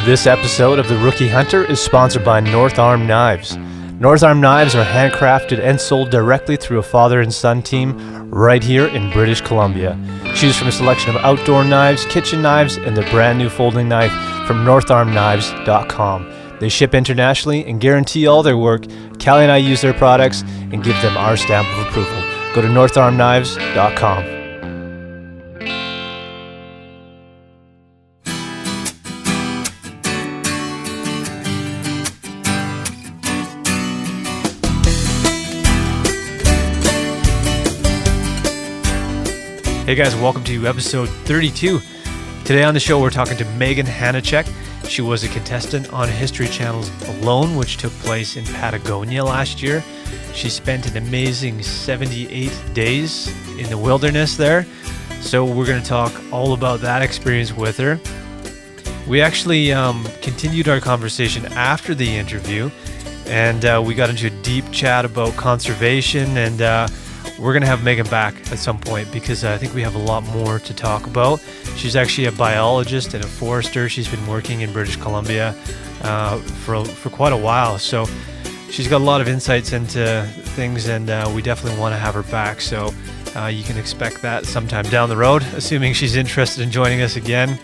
This episode of The Rookie Hunter is sponsored by North Arm Knives. North Arm Knives are handcrafted and sold directly through a father and son team right here in British Columbia. Choose from a selection of outdoor knives, kitchen knives, and the brand new folding knife from northarmknives.com. They ship internationally and guarantee all their work. Callie and I use their products and give them our stamp of approval. Go to northarmknives.com. Hey guys, welcome to episode 32. Today on the show we're talking to Megan Hanacek. She was a contestant on History Channel's Alone, which took place in Patagonia last year. She spent an amazing 78 days in the wilderness there. So we're going to talk all about that experience with her. We actually continued our conversation after the interview, and we got into a deep chat about conservation, and we're going to have Megan back at some point because I think we have a lot more to talk about. She's actually a biologist and a forester. She's been working in British Columbia for quite a while. So she's got a lot of insights into things, and we definitely want to have her back. So you can expect that sometime down the road, assuming she's interested in joining us again.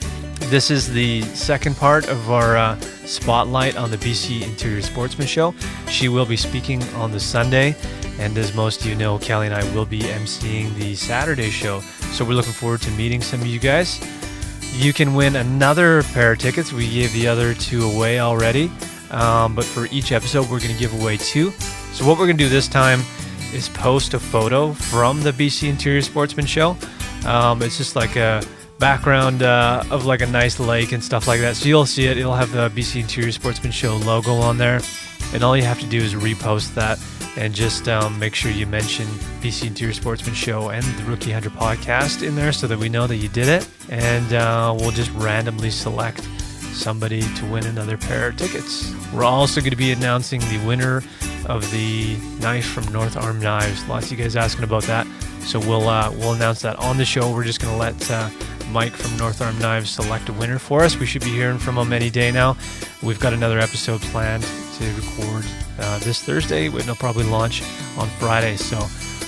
This is the second part of our spotlight on the BC Interior Sportsman Show. She will be speaking on the Sunday. And as most of you know, Callie and I will be emceeing the Saturday show. So we're looking forward to meeting some of you guys. You can win another pair of tickets. We gave the other two away already. But for each episode, we're going to give away two. So what we're going to do this time is post a photo from the BC Interior Sportsman Show. It's just like a background of like a nice lake and stuff like that. So you'll see it. It'll have the BC Interior Sportsman Show logo on there. And all you have to do is repost that. And just make sure you mention BC Interior Sportsman Show and the Rookie Hunter podcast in there so that we know that you did it. And we'll just randomly select somebody to win another pair of tickets. We're also going to be announcing the winner of the knife from North Arm Knives. Lots of you guys asking about that. So we'll announce that on the show. We're just going to let Mike from North Arm Knives select a winner for us. We should be hearing from him any day now. We've got another episode planned to record this Thursday, and it'll probably launch on Friday. So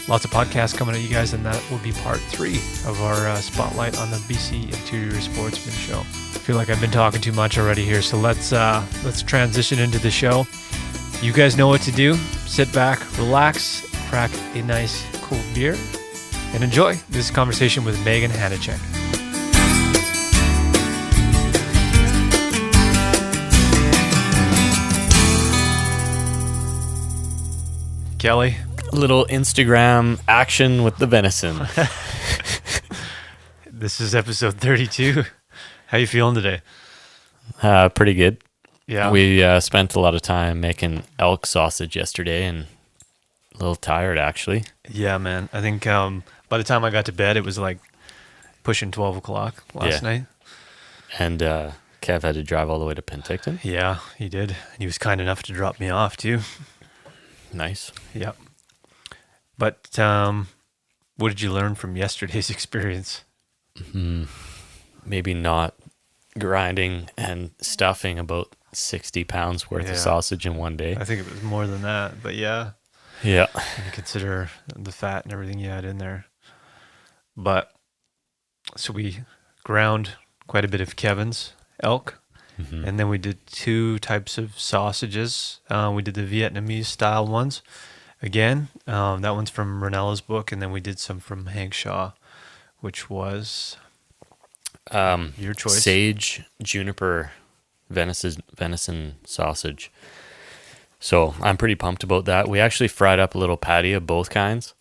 lots of podcasts coming at you guys, and that will be part 3 of our spotlight on the BC Interior Sportsman Show. I feel like I've been talking too much already here, so let's transition into the show. You guys know what to do. Sit back, relax, crack a nice cold beer, and enjoy this conversation with Megan Hanacek. Kelly? A little Instagram action with the venison. This is episode 32. How you feeling today? Pretty good. Yeah. We spent a lot of time making elk sausage yesterday and a little tired, actually. Yeah, man. I think by the time I got to bed, it was like pushing 12 o'clock last night. And Kev had to drive all the way to Penticton. Yeah, he did. He was kind enough to drop me off, too. Nice. Yep. But what did you learn from yesterday's experience? Maybe not grinding and stuffing about 60 pounds worth of sausage in one day. I think it was more than that, but yeah. Yeah. When you consider the fat and everything you had in there. But, so we ground quite a bit of Kevin's elk. Mm-hmm. And then we did 2 types of sausages. We did the Vietnamese style ones. Again, that one's from Renella's book. And then we did some from Hank Shaw, which was your choice. Sage juniper venison sausage. So I'm pretty pumped about that. We actually fried up a little patty of both kinds.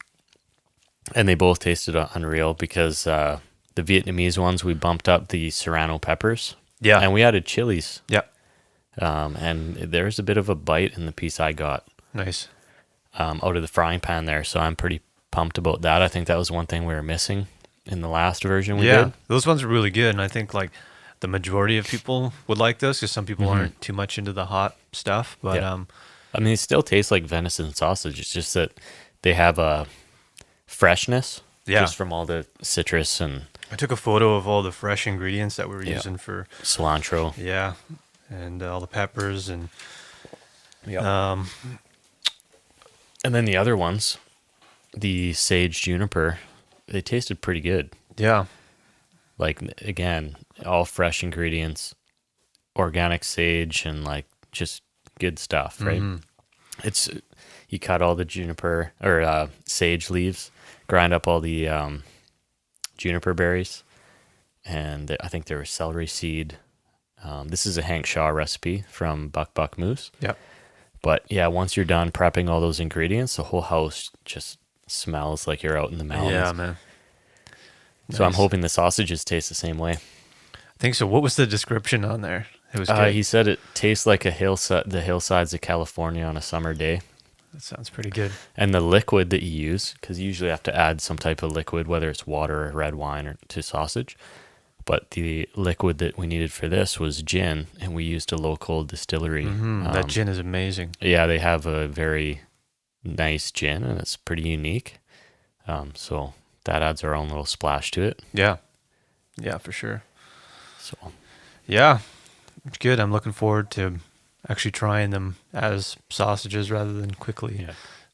And they both tasted unreal because the Vietnamese ones, we bumped up the serrano peppers. Yeah. And we added chilies. Yeah. And there's a bit of a bite in the piece I got. Nice. Out of the frying pan there. So I'm pretty pumped about that. I think that was one thing we were missing in the last version we did. Those ones are really good. And I think like the majority of people would like those because some people aren't too much into the hot stuff. But I mean, it still tastes like venison sausage. It's just that they have a freshness just from all the citrus and I took a photo of all the fresh ingredients that we were using for cilantro. Yeah. and all the peppers and Yeah. And then the other ones, the sage juniper, they tasted pretty good. yeah. Like, again, all fresh ingredients, organic sage, and like just good stuff, right? It's you cut all the juniper or sage leaves, grind up all the juniper berries, and I think there was celery seed. This is a Hank Shaw recipe from Buck Buck Moose. Yeah. But yeah, once you're done prepping all those ingredients, the whole house just smells like you're out in the mountains. Yeah, man. So I'm Nice. hoping the sausages taste the same way. I think so. What was the description on there? It was good. He said it tastes like the hillsides of California on a summer day. That sounds pretty good. And the liquid that you use, because you usually have to add some type of liquid, whether it's water or red wine or to sausage. But the liquid that we needed for this was gin, and we used a local distillery. That gin is amazing. Yeah, they have a very nice gin, and it's pretty unique. So that adds our own little splash to it. Yeah. Yeah, for sure. So Yeah. It's good. I'm looking forward to actually trying them as sausages rather than quickly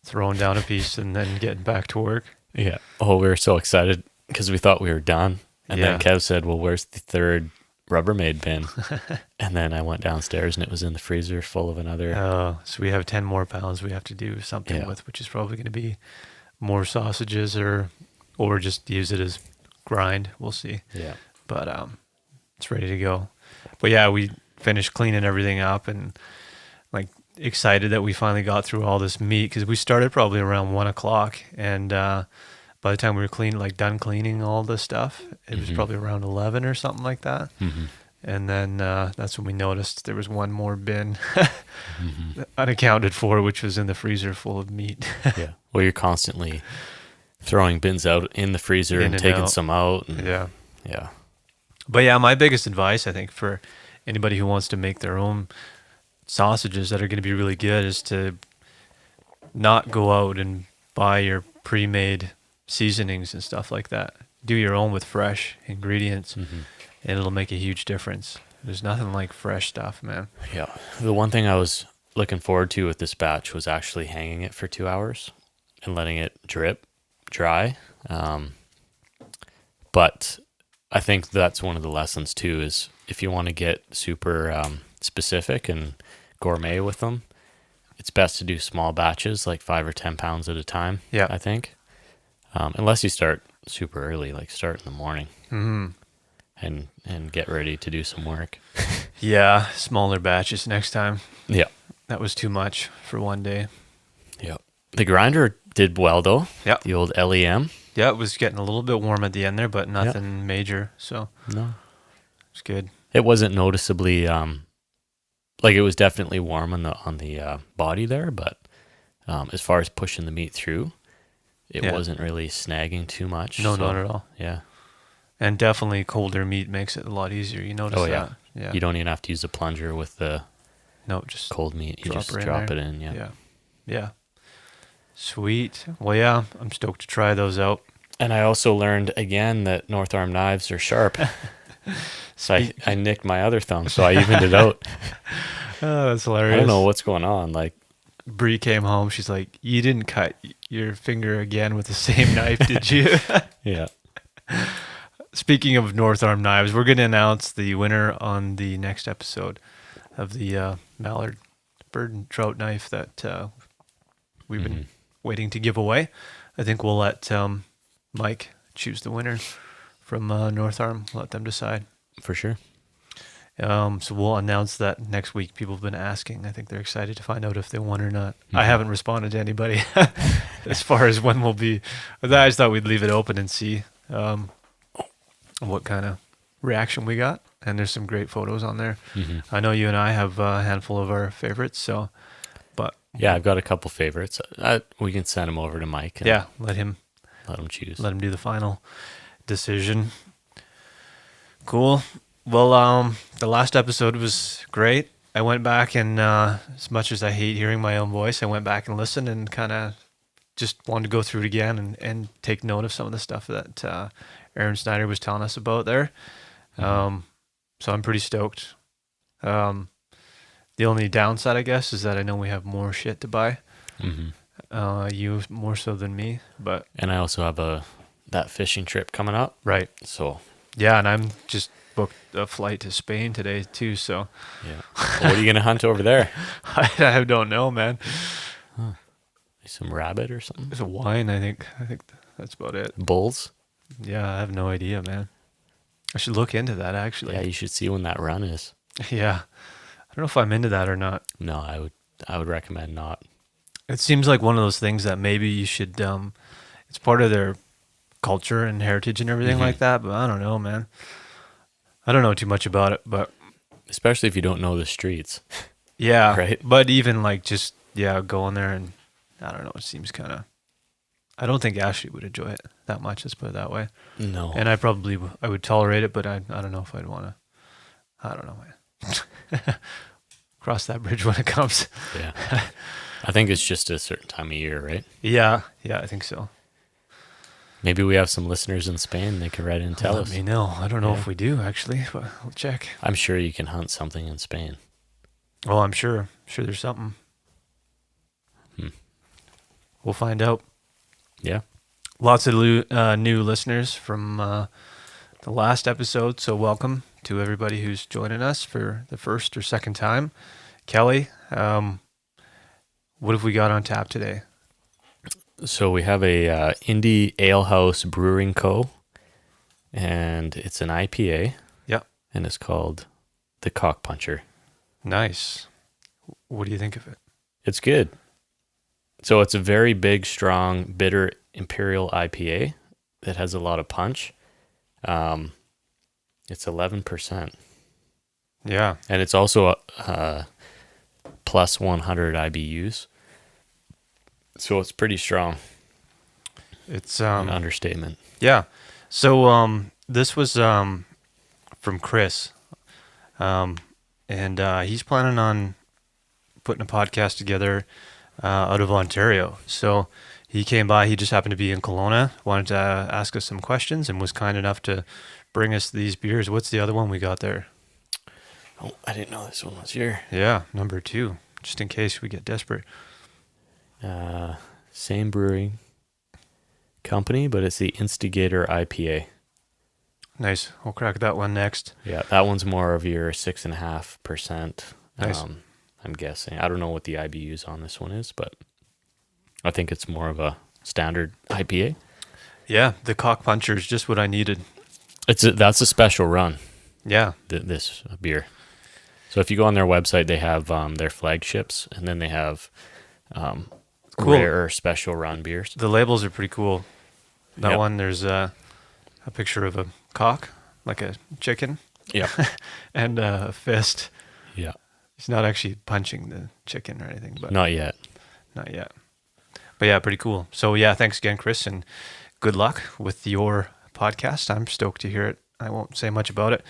throwing down a piece and then getting back to work. yeah. Oh, we were so excited because we thought we were done. And then Kev said, well, where's the third Rubbermaid bin? And then I went downstairs and it was in the freezer full of another. So we have 10 more pounds we have to do something with, which is probably going to be more sausages or just use it as grind. We'll see. Yeah. But it's ready to go. But yeah, we finished cleaning everything up and like excited that we finally got through all this meat because we started probably around 1:00 and by the time we were done cleaning all the stuff, it was probably around 11 or something like that. And then that's when we noticed there was one more bin unaccounted for, which was in the freezer full of meat. Yeah. Well, you're constantly throwing bins out in the freezer and taking out. some out. And, Yeah. Yeah. But yeah, my biggest advice, I think, for anybody who wants to make their own sausages that are going to be really good is to not go out and buy your pre-made seasonings and stuff like that. Do your own with fresh ingredients, and it'll make a huge difference. There's nothing like fresh stuff, man. Yeah. The one thing I was looking forward to with this batch was actually hanging it for 2 hours and letting it dry. But I think that's one of the lessons too, is if you want to get super specific and gourmet with them, it's best to do small batches, like 5 or 10 pounds at a time. Yeah. I think. Unless you start super early, like start in the morning and get ready to do some work. Yeah, smaller batches next time. Yeah. That was too much for one day. Yeah. The grinder did well though. Yeah. The old LEM. Yeah, it was getting a little bit warm at the end there, but nothing major. So No. it's good. It wasn't noticeably like it was definitely warm on the body there, but as far as pushing the meat through, it wasn't really snagging too much. No, not at all. Yeah. And definitely colder meat makes it a lot easier. You notice that? Yeah. You don't even have to use a plunger with the just cold meat. You just her in drop there. it in. Yeah. Yeah. Yeah. Sweet. Well, yeah, I'm stoked to try those out. And I also learned again that North Arm knives are sharp. So I nicked my other thumb, so I evened it out. Oh, that's hilarious. I don't know what's going on. Like, Bree came home. She's like, "You didn't cut your finger again with the same knife, did you?" yeah. Speaking of North Arm knives, we're going to announce the winner on the next episode of the mallard bird and trout knife that we've been waiting to give away. I think we'll let Mike choose the winner from North Arm. Let them decide. For sure. So we'll announce that next week. People have been asking. I think they're excited to find out if they won or not. I haven't responded to anybody as far as when we'll be. I just thought we'd leave it open and see what kind of reaction we got. And there's some great photos on there. I know you and I have a handful of our favorites. So, but yeah, I've got a couple favorites. We can send them over to Mike. And let him choose. Let him do the final decision. Cool. Well, the last episode was great. I went back and as much as I hate hearing my own voice, I went back and listened and kind of just wanted to go through it again and take note of some of the stuff that Aaron Snyder was telling us about there. So I'm pretty stoked. The only downside, I guess, is that I know we have more shit to buy. You more so than me, but And I also have that fishing trip coming up. right. So, Yeah, and I'm just booked a flight to Spain today too, so yeah. Well, what are you going to hunt over there? I don't know, man. Some rabbit or something? It's a wine, I think. I think that's about it. Bulls? Yeah, I have no idea, man. I should look into that actually. Yeah, you should see when that run is. Yeah. I don't know if I'm into that or not. No, I would recommend not. It seems like one of those things that maybe you should it's part of their culture and heritage and everything like that, but I don't know, man. I don't know too much about it, but Especially if you don't know the streets. yeah, Right. But even like just going there and I don't know, it seems kind of. I don't think Ashley would enjoy it that much. Let's put it that way. No. And I would tolerate it, but I don't know if I'd want to. I don't know, man. Cross that bridge when it comes. Yeah. I think it's just a certain time of year, right? Yeah, I think so. Maybe we have some listeners in Spain. They could write in and tell us. Let me know. I don't know Yeah. if we do actually, but I'll check. I'm sure you can hunt something in Spain. Oh, I'm sure. Sure, there's something. We'll find out. Yeah. Lots of new listeners from the last episode, so welcome to everybody who's joining us for the first or second time. Kelly, what have we got on tap today? So we have a Indie Ale House Brewing Co. And it's an IPA. Yep. And it's called the Cock Puncher. Nice. What do you think of it? It's good. So it's a very big, strong, bitter imperial IPA that has a lot of punch. It's 11%. Yeah. And it's also plus 100 IBUs. So it's pretty strong. It's An understatement. yeah. So this was from Chris. And he's planning on putting a podcast together out of Ontario. So he came by. He just happened to be in Kelowna, wanted to ask us some questions, and was kind enough to bring us these beers. What's the other one we got there? Oh, I didn't know this one was here. Yeah, number 2, just in case we get desperate. Same brewing company, but it's the Instigator IPA. Nice. We'll crack that one next. Yeah, that one's more of your 6.5%. Nice. I'm guessing. I don't know what the IBUs on this one is, but I think it's more of a standard IPA. Yeah, the Cock Puncher is just what I needed. That's a special run. Yeah. This beer. So if you go on their website, they have their flagships, and then they have Cool. rare or special run beers. The labels are pretty cool. That Yep. one, there's a picture of a cock, like a chicken, Yeah, and a fist. yeah. He's not actually punching the chicken or anything, but Not yet. not yet. But yeah, pretty cool. So yeah, thanks again, Chris, and good luck with your podcast. I'm stoked to hear it. I won't say much about it,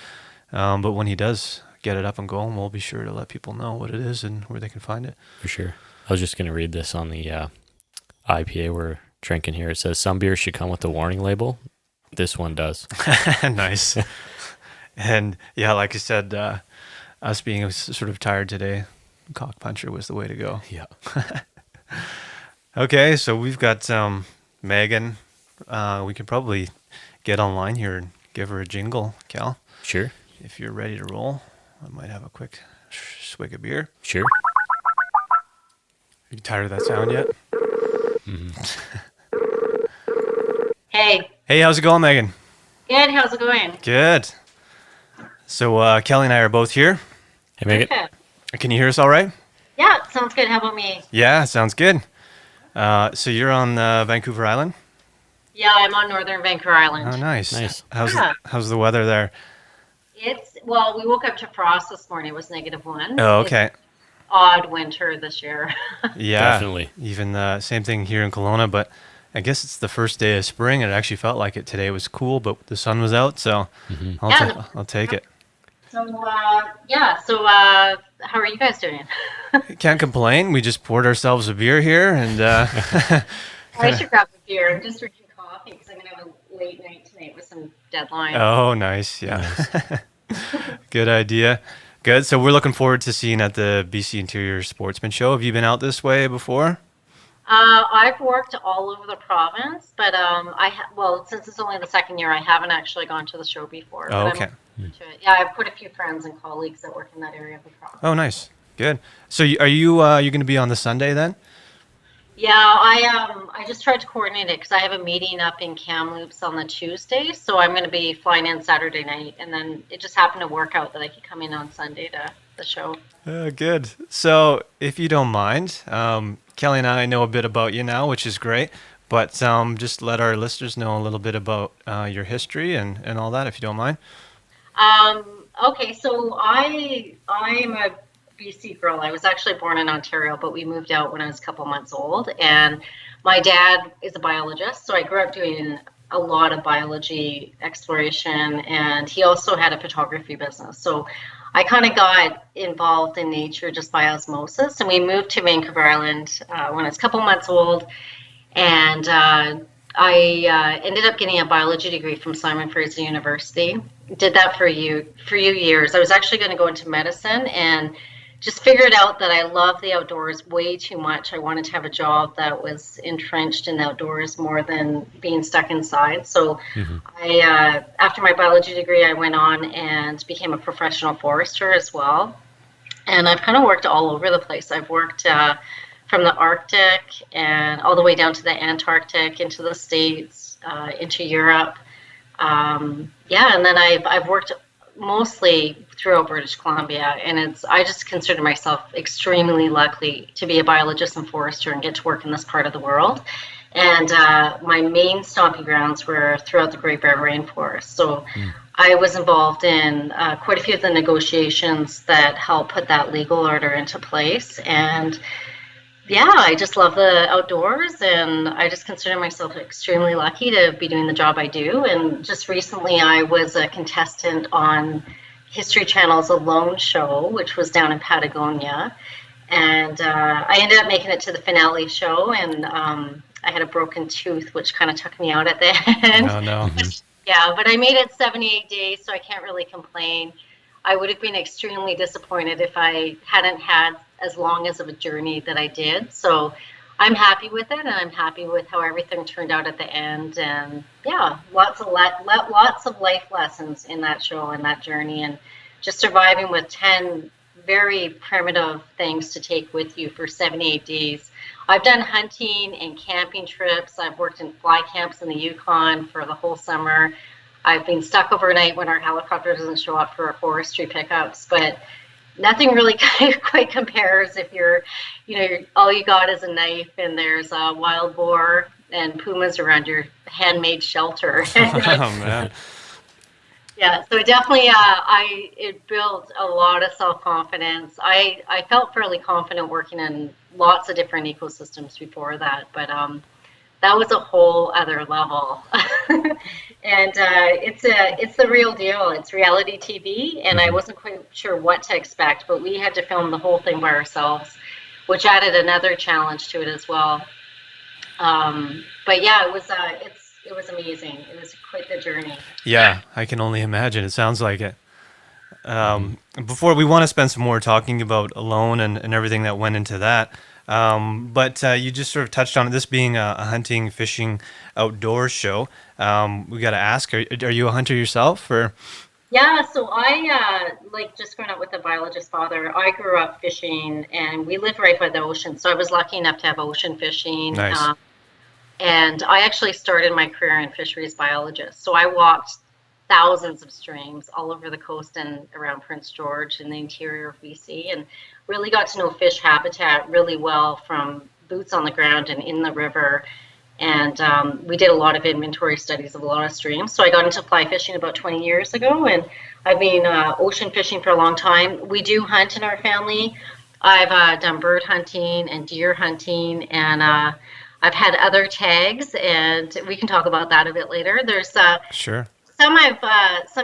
but when he does get it up and going, we'll be sure to let people know what it is and where they can find it. For sure. I was just going to read this on the IPA we're drinking here. It says, some beers should come with a warning label. This one does. Nice. And yeah, like I said, us being sort of tired today, Cock Puncher was the way to go. Yeah. Okay, so we've got Megan. We could probably get online here and give her a jingle, Cal. Sure. If you're ready to roll, I might have a quick swig of beer. Sure. Are you tired of that sound yet? Hey, Hey, how's it going, Megan? good. How's it going? Good. So Kelly and I are both here. Hey, Megan. Good. Can you hear us all right? Yeah, sounds good. How about me? Yeah, sounds good. So you're on Vancouver Island? Yeah, I'm on Northern Vancouver Island. Oh, nice. Nice. How's the weather there? Well, we woke up to frost this morning. It was -1. Oh, okay. It's odd winter this year. Yeah, Definitely. Even same thing here in Kelowna, but I guess it's the first day of spring, and it actually felt like it today. It was cool, but the sun was out, so I'll take it. So, how are you guys doing? Can't complain. We just poured ourselves a beer here, and I should grab a beer. I'm just drinking coffee because I'm going to have a late night tonight with some deadline. oh, nice. Yeah, good idea. Good. So we're looking forward to seeing at the BC Interior Sportsman Show. Have you been out this way before? I've worked all over the province, but well, since it's only the second year, I haven't actually gone to the show before. Oh, But I'm okay. looking to it. Yeah, I've quite a few friends and colleagues that work in that area of the province. Oh, nice. Good. So are you going to be on the Sunday then? Yeah, I just tried to coordinate it because I have a meeting up in Kamloops on the Tuesday, so I'm going to be flying in Saturday night, and then it just happened to work out that I could come in on Sunday to the show. Good. So if you don't mind, Kelly and I know a bit about you now, which is great. But just let our listeners know a little bit about your history and all that, if you don't mind. Okay, so I'm a BC girl. I was actually born in Ontario, but we moved out when I was a couple months old. And my dad is a biologist, so I grew up doing a lot of biology exploration, and he also had a photography business. So I kind of got involved in nature just by osmosis. And we moved to Vancouver Island when I was a couple months old, and I ended up getting a biology degree from Simon Fraser University. Did that for a few years. I was actually going to go into medicine and just figured out that I love the outdoors way too much. I wanted to have a job that was entrenched in the outdoors more than being stuck inside. So after my biology degree, I went on and became a professional forester as well. And I've kind of worked all over the place. I've worked from the Arctic and all the way down to the Antarctic, into the States, into Europe. And then I've worked mostly throughout British Columbia, and I just consider myself extremely lucky to be a biologist and forester and get to work in this part of the world. And my main stomping grounds were throughout the Great Bear Rainforest. So I was involved in quite a few of the negotiations that helped put that legal order into place. And yeah, I just love the outdoors, and I just consider myself extremely lucky to be doing the job I do. And just recently, I was a contestant on History Channel's Alone show, which was down in Patagonia. And I ended up making it to the finale show, and I had a broken tooth, which kind of took me out at the end. Oh, no. Yeah, but I made it 78 days, so I can't really complain. I would have been extremely disappointed if I hadn't had as long as of a journey that I did. So I'm happy with it, and I'm happy with how everything turned out at the end. And yeah, lots of life lessons in that show and that journey, and just surviving with 10 very primitive things to take with you for 78 days. I've done hunting and camping trips. I've worked in fly camps in the Yukon for the whole summer. I've been stuck overnight when our helicopter doesn't show up for our forestry pickups, but nothing really quite compares if all you got is a knife and there's a wild boar and pumas around your handmade shelter. Oh, man. Yeah, so definitely it built a lot of self-confidence. I felt fairly confident working in lots of different ecosystems before that, but that was a whole other level. And it's the real deal. It's reality TV, and I wasn't quite sure what to expect, but we had to film the whole thing by ourselves, which added another challenge to it as well. But yeah, it was amazing. It was quite the journey. Yeah, I can only imagine. It sounds like it. Before we want to spend some more talking about Alone and everything that went into that. But you just sort of touched on it, this being a hunting, fishing, outdoor show. We got to ask, are you a hunter yourself, or? Yeah, so I just growing up with a biologist father. I grew up fishing, and we lived right by the ocean. So I was lucky enough to have ocean fishing. Nice. And I actually started my career in fisheries biologist. So I walked thousands of streams all over the coast and around Prince George in the interior of BC, and really got to know fish habitat really well from boots on the ground and in the river. And we did a lot of inventory studies of a lot of streams. So I got into fly fishing about 20 years ago, and I've been ocean fishing for a long time. We do hunt in our family. I've done bird hunting and deer hunting, and I've had other tags, and we can talk about that a bit later. There's Sure. some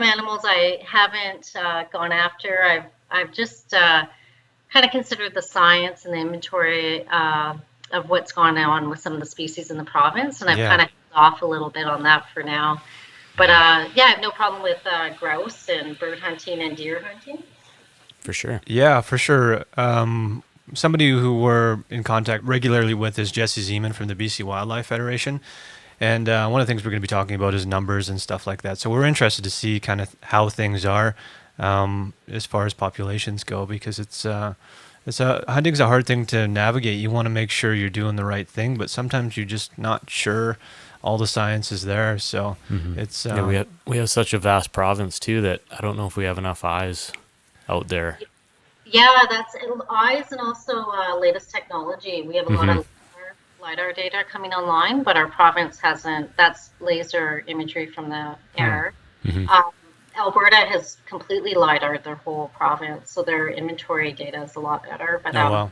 animals I haven't gone after. I've just kind of considered the science and the inventory of what's gone on with some of the species in the province, and I've kind of held off a little bit on that for now. But I have no problem with grouse and bird hunting and deer hunting. For sure. Yeah, for sure. Somebody who we're in contact regularly with is Jesse Zeman from the BC Wildlife Federation. And one of the things we're going to be talking about is numbers and stuff like that. So we're interested to see kind of how things are as far as populations go, because hunting's a hard thing to navigate. You want to make sure you're doing the right thing, but sometimes you're just not sure all the science is there. So it's we have such a vast province too that I don't know if we have enough eyes out there. Yeah, that's eyes, and also latest technology. We have a lot of LiDAR data coming online, but our province hasn't. That's laser imagery from the air. Alberta has completely LiDAR'd their whole province, so their inventory data is a lot better. But wow.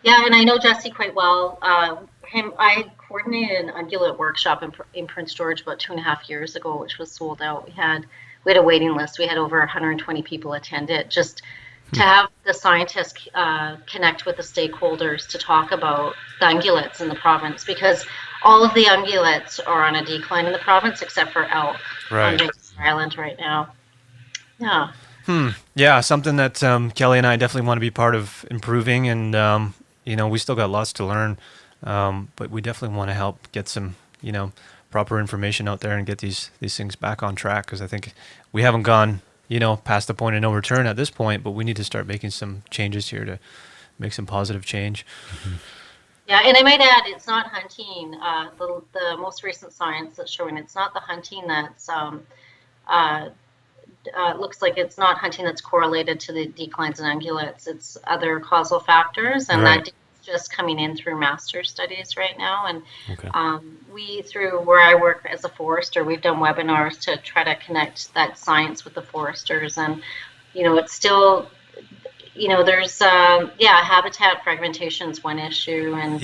yeah, and I know Jesse quite well. I coordinated an ungulate workshop in Prince George about 2.5 years ago, which was sold out. We had a waiting list. We had over 120 people attend it, just to have the scientists connect with the stakeholders to talk about the ungulates in the province, because all of the ungulates are on a decline in the province except for elk on Vancouver Island right now. Yeah. Yeah, something that Kelly and I definitely want to be part of improving, and we still got lots to learn, but we definitely want to help get some proper information out there and get these things back on track, because I think we haven't gone past the point of no return at this point, but we need to start making some changes here to make some positive change. Yeah, and I might add, it's not hunting. The most recent science that's showing it's not the hunting that's looks like it's not hunting that's correlated to the declines in ungulates. It's other causal factors, and that just coming in through master studies right now. And we, through where I work as a forester, we've done webinars to try to connect that science with the foresters. And it's still, there's habitat fragmentation is one issue, and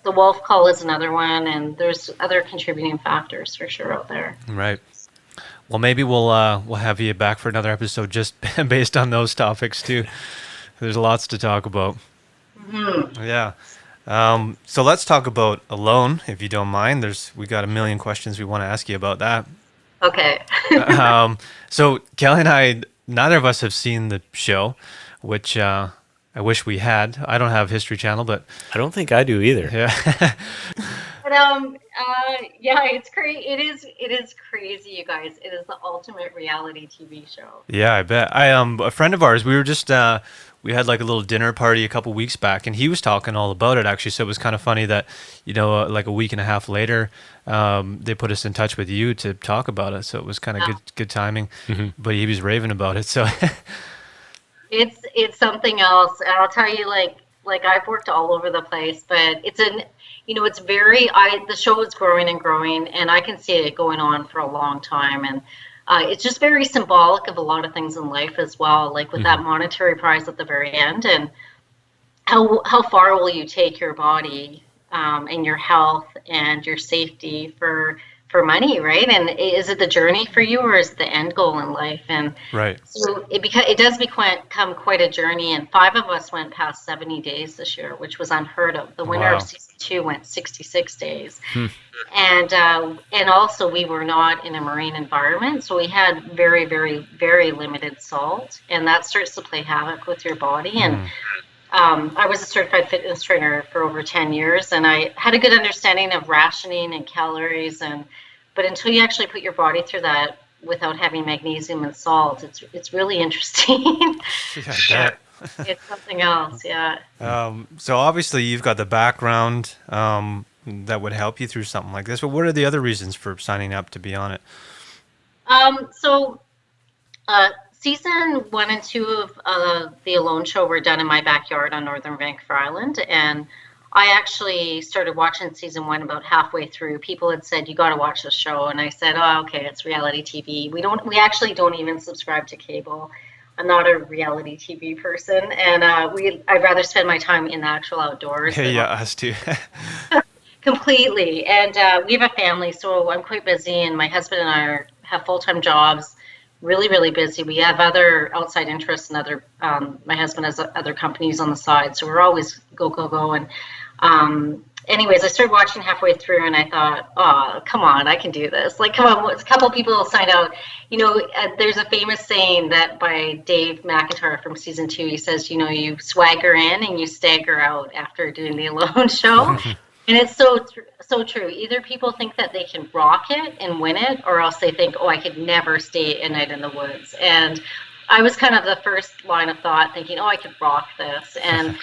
the wolf call is another one, and there's other contributing factors for sure out there. Right. Well, maybe we'll have you back for another episode just based on those topics too. There's lots to talk about. Yeah. So let's talk about Alone, if you don't mind. We got a million questions we want to ask you about that. Okay. So Kelly and I, neither of us have seen the show, which I wish we had. I don't have History Channel, but I don't think I do either. Yeah. But it's crazy. It is crazy, you guys. It is the ultimate reality TV show. Yeah, I bet. A friend of ours, we were just we had like a little dinner party a couple weeks back, and he was talking all about it actually. So it was kind of funny that like a week and a half later, they put us in touch with you to talk about it. So it was kind of good timing. But he was raving about it. So it's something else. And I'll tell you, like I've worked all over the place, but it's the show is growing and growing, and I can see it going on for a long time. And it's just very symbolic of a lot of things in life as well, like with that monetary prize at the very end, and how far will you take your body and your health and your safety for money, right? And is it the journey for you, or is it the end goal in life? And so it does become quite a journey. And 5 of us went past 70 days this year, which was unheard of. The winner of season 2 went 66 days. And also we were not in a marine environment, so we had very, very, very limited salt, and that starts to play havoc with your body. And I was a certified fitness trainer for over 10 years, and I had a good understanding of rationing and calories, but until you actually put your body through that without having magnesium and salt, it's really interesting. Yeah, it's something else, yeah. So obviously you've got the background that would help you through something like this, but what are the other reasons for signing up to be on it? Season 1 and 2 of the Alone show were done in my backyard on northern Vancouver Island, and I actually started watching season 1 about halfway through. People had said, you got to watch the show, and I said, oh, okay, it's reality TV. We actually don't even subscribe to cable. I'm not a reality TV person, and I'd rather spend my time in the actual outdoors. Yeah, us too. Completely. And we have a family, so I'm quite busy, and my husband and I have full-time jobs. Really, really busy. We have other outside interests and other, my husband has other companies on the side. So we're always go. And anyways, I started watching halfway through, and I thought, oh, come on, I can do this. Like, come on, a couple people signed out. There's a famous saying that by Dave McIntyre from season 2. He says, you swagger in and you stagger out after doing the Alone show. And it's so true. Either people think that they can rock it and win it, or else they think, oh, I could never stay a night in the woods. And I was kind of the first line of thought, thinking, oh, I could rock this. And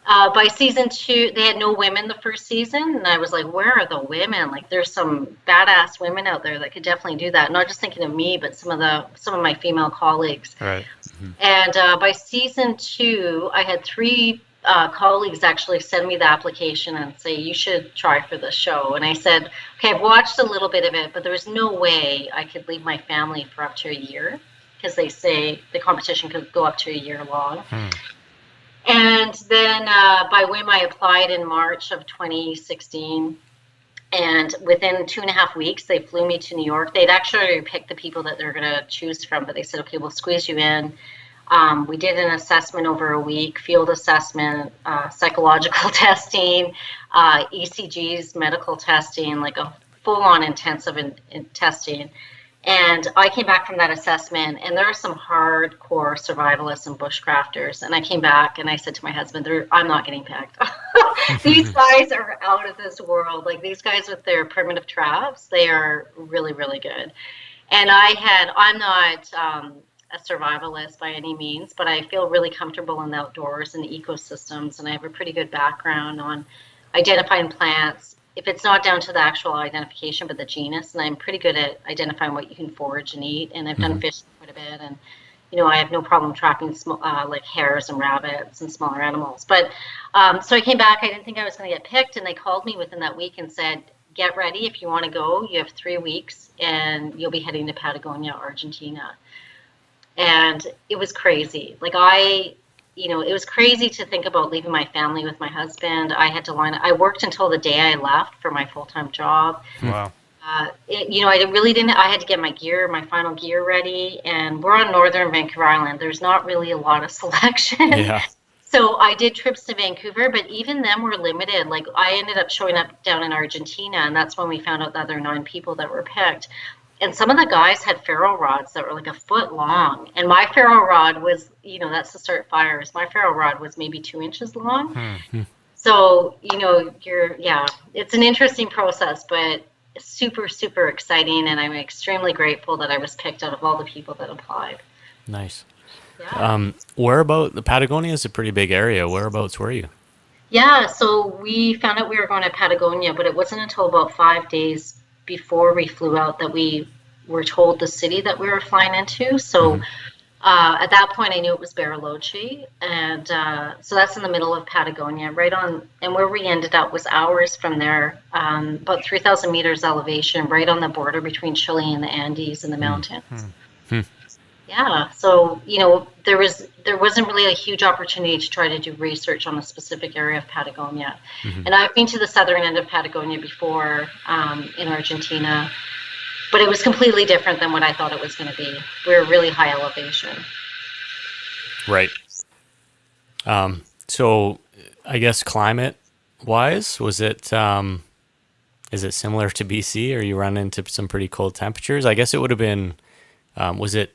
by season 2, they had no women the first season, and I was like, where are the women? Like, there's some badass women out there that could definitely do that. Not just thinking of me, but some of my female colleagues. Right. Mm-hmm. And by season 2, I had 3 colleagues actually send me the application and say, you should try for the show. And I said, okay, I've watched a little bit of it, but there was no way I could leave my family for up to a year, because they say the competition could go up to a year long. And then by whim, I applied in March of 2016. And within 2.5 weeks, they flew me to New York. They'd actually picked the people that they're going to choose from, but they said, okay, we'll squeeze you in. We did an assessment over a week, field assessment, psychological testing, ECGs, medical testing, like a full-on intensive testing. And I came back from that assessment, and there are some hardcore survivalists and bushcrafters. And I came back and I said to my husband, I'm not getting picked. These guys are out of this world. Like, these guys with their primitive traps, they are really, really good. And I'm not a survivalist by any means, but I feel really comfortable in the outdoors and the ecosystems, and I have a pretty good background on identifying plants, if it's not down to the actual identification, but the genus, and I'm pretty good at identifying what you can forage and eat, and I've done fishing quite a bit, and I have no problem trapping like hares and rabbits and smaller animals. But so I came back, I didn't think I was going to get picked, and they called me within that week and said, get ready, if you want to go, you have 3 weeks, and you'll be heading to Patagonia, Argentina. And it was crazy. Like, it was crazy to think about leaving my family with my husband. I worked until the day I left for my full-time job. Wow. I really didn't, I had to get my final gear ready, and we're on northern Vancouver Island. There's not really a lot of selection. Yeah. So I did trips to Vancouver, but even them were limited. Like, I ended up showing up down in Argentina, and that's when we found out the other 9 people that were picked. And some of the guys had ferro rods that were like a foot long. And my ferro rod was, that's to start fires. My ferro rod was maybe 2 inches long. Mm-hmm. So, it's an interesting process, but super, super exciting. And I'm extremely grateful that I was picked out of all the people that applied. Nice. Yeah. The Patagonia is a pretty big area. Whereabouts were you? Yeah, so we found out we were going to Patagonia, but it wasn't until about 5 days before we flew out that we were told the city that we were flying into. So at that point, I knew it was Bariloche. And so that's in the middle of Patagonia, and where we ended up was hours from there, about 3,000 meters elevation, right on the border between Chile and the Andes and the mountains. Yeah, so, there wasn't really a huge opportunity to try to do research on a specific area of Patagonia. And I've been to the southern end of Patagonia before, in Argentina, but it was completely different than what I thought it was going to be. We were really high elevation. Right. So I guess climate-wise, is it similar to BC, or you run into some pretty cold temperatures? I guess it would have been, was it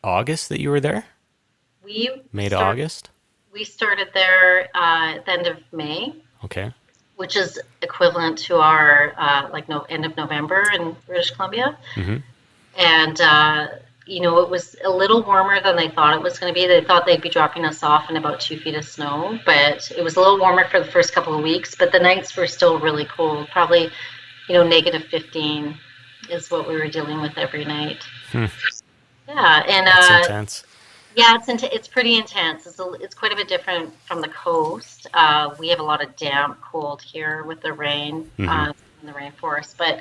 August that you were there? August? We started there at the end of May. Okay. Which is equivalent to our end of November in British Columbia. Mm-hmm. And it was a little warmer than they thought it was going to be. They thought they'd be dropping us off in about 2 feet of snow, but it was a little warmer for the first couple of weeks. But the nights were still really cold. Probably, negative 15 is what we were dealing with every night. Yeah, and that's intense. Yeah, it's pretty intense. It's quite a bit different from the coast. We have a lot of damp cold here with the rain in the rainforest, but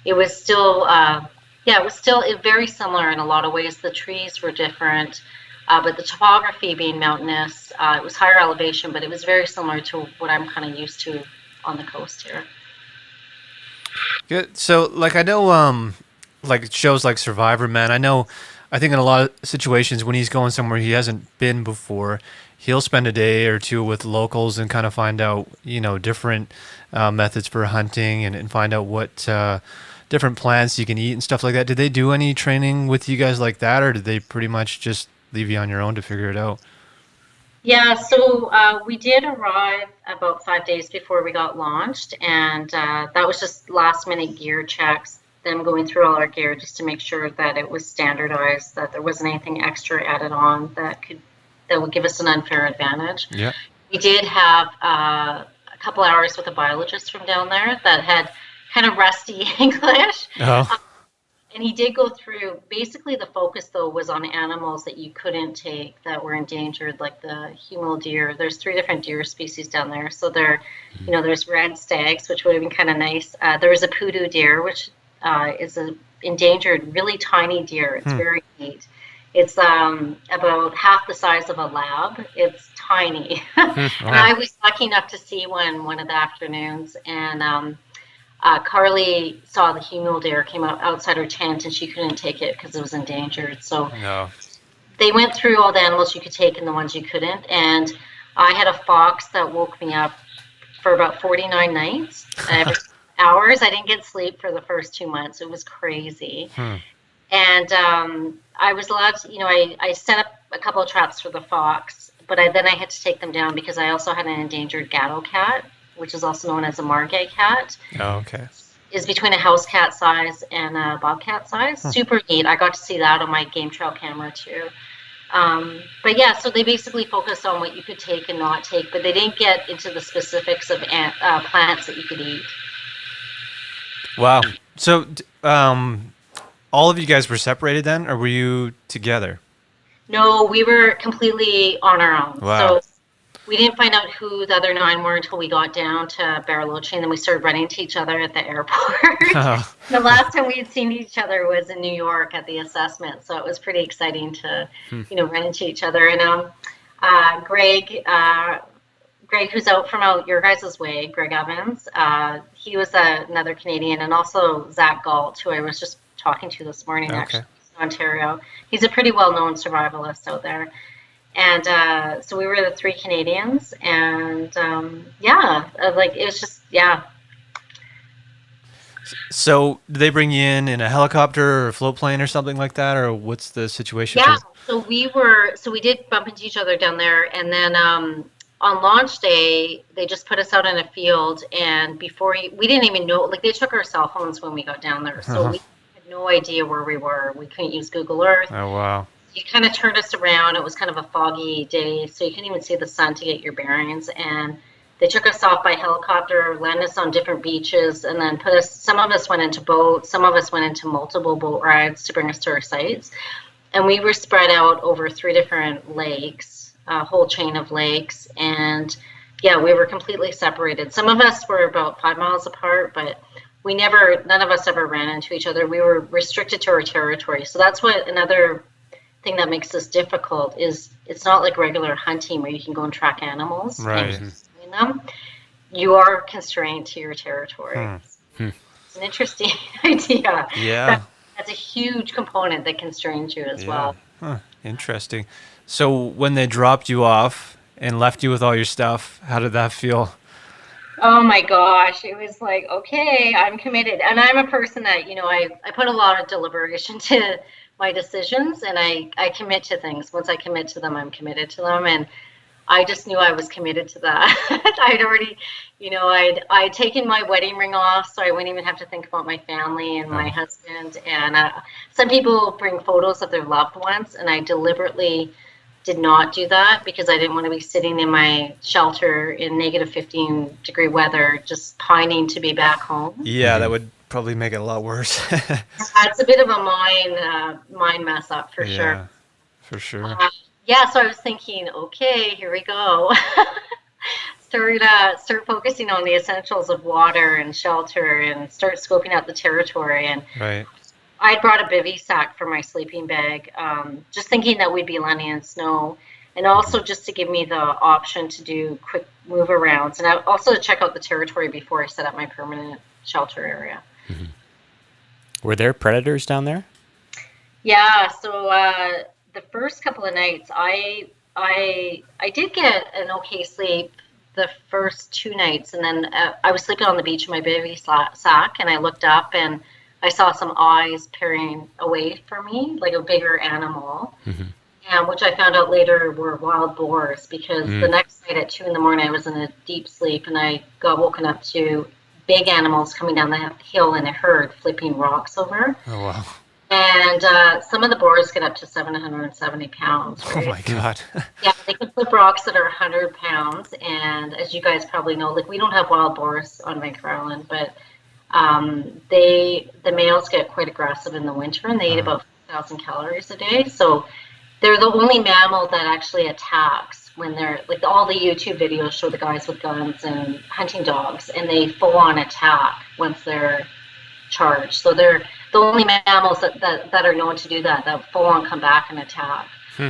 it was still very similar in a lot of ways. The trees were different, but the topography being mountainous, it was higher elevation, but it was very similar to what I'm kind of used to on the coast here. Good. So, I know, shows like Survivor, man. I know I think in a lot of situations when he's going somewhere he hasn't been before, he'll spend a day or two with locals and kind of find out, different methods for hunting and find out what different plants you can eat and stuff like that. Did they do any training with you guys like that, or did they pretty much just leave you on your own to figure it out? Yeah, so we did arrive about 5 days before we got launched, and that was just last minute gear checks, them going through all our gear just to make sure that it was standardized, that there wasn't anything extra added on that would give us an unfair advantage. Yeah. We did have a couple hours with a biologist from down there that had kind of rusty English. Oh. And he did go through, basically the focus though was on animals that you couldn't take that were endangered, like the huemul deer. There's 3 different deer species down there. So there's red stags, which would have been kind of nice. There was a poodoo deer, which is an endangered, really tiny deer. It's very neat. It's about half the size of a lab. It's tiny. And I was lucky enough to see one of the afternoons, and Carly saw the huemul deer came out outside her tent, and she couldn't take it because it was endangered. So they went through all the animals you could take and the ones you couldn't. And I had a fox that woke me up for about 49 nights, every hours. I didn't get sleep for the first 2 months. It was crazy. And I was allowed to, I set up a couple of traps for the fox, but then I had to take them down because I also had an endangered gatto cat, which is also known as a margay cat. Oh, okay. Is between a house cat size and a bobcat size. Super neat. I got to see that on my game trail camera too. But yeah, so they basically focused on what you could take and not take, but they didn't get into the specifics of plants that you could eat. Wow. So all of you guys were separated then, or were you together? No, we were completely on our own. Wow. So we didn't find out who the other 9 were until we got down to Bariloche, and then we started running into each other at the airport. Oh. The last time we had seen each other was in New York at the assessment, so it was pretty exciting to, run into each other. And Greg, who's out your guys' way, Greg Evans, he was another Canadian, and also Zach Galt, who I was just talking to this morning, actually, in Ontario. He's a pretty well-known survivalist out there. And so we were the 3 Canadians, and it was just, yeah. So did they bring you in a helicopter or a float plane or something like that, or what's the situation? Yeah, so we did bump into each other down there, and then on launch day, they just put us out in a field, and we didn't even know, like they took our cell phones when we got down there, so we had no idea where we were. We couldn't use Google Earth. Oh, wow. You kind of turned us around. It was kind of a foggy day, so you couldn't even see the sun to get your bearings. And they took us off by helicopter, landed us on different beaches, and then some of us went into boats, some of us went into multiple boat rides to bring us to our sites. And we were spread out over 3 different lakes, a whole chain of lakes. And yeah, we were completely separated. Some of us were about 5 miles apart, but none of us ever ran into each other. We were restricted to our territory. So that's what another thing that makes this difficult is it's not like regular hunting where you can go and track animals. Right. And them. You are constrained to your territory. It's an interesting idea. Yeah. That's a huge component that constrains you as well. Huh. Interesting. So when they dropped you off and left you with all your stuff, how did that feel? Oh my gosh, it was like, okay, I'm committed. And I'm a person that, I put a lot of deliberation to my decisions, and I commit to things. Once I commit to them, I'm committed to them. And I just knew I was committed to that. I'd already, I'd taken my wedding ring off, so I wouldn't even have to think about my family and my husband. And some people bring photos of their loved ones, and I deliberately did not do that because I didn't want to be sitting in my shelter in negative 15-degree weather, just pining to be back home. Yeah, that would probably make it a lot worse. It's a bit of a mind mess up for sure. Yeah, for sure. So I was thinking, okay, here we go. Start focusing on the essentials of water and shelter, and start scoping out the territory. And right. I brought a bivy sack for my sleeping bag, just thinking that we'd be landing in snow, and also just to give me the option to do quick move arounds, and also to check out the territory before I set up my permanent shelter area. Were there predators down there? Yeah, so the first couple of nights, I did get an okay sleep the first 2 nights, and then I was sleeping on the beach in my baby sack, and I looked up and I saw some eyes peering away from me, like a bigger animal, Mm-hmm. and which I found out later were wild boars. Because the Mm. next night at 2 in the morning, I was in a deep sleep, and I got woken up to big animals coming down the hill in a herd, flipping rocks over. Oh, wow. And some of the boars get up to 770 pounds, Oh, right? my God. Yeah, they can flip rocks that are 100 pounds. And as you guys probably know, like we don't have wild boars on Vancouver Island, but the males get quite aggressive in the winter, and they eat about 1,000 calories a day. So they're the only mammal that actually attacks when they're like all the YouTube videos show the guys with guns and hunting dogs, and they full on attack once they're charged. So they're the only mammals that are known to do that, that full on come back and attack. Hmm.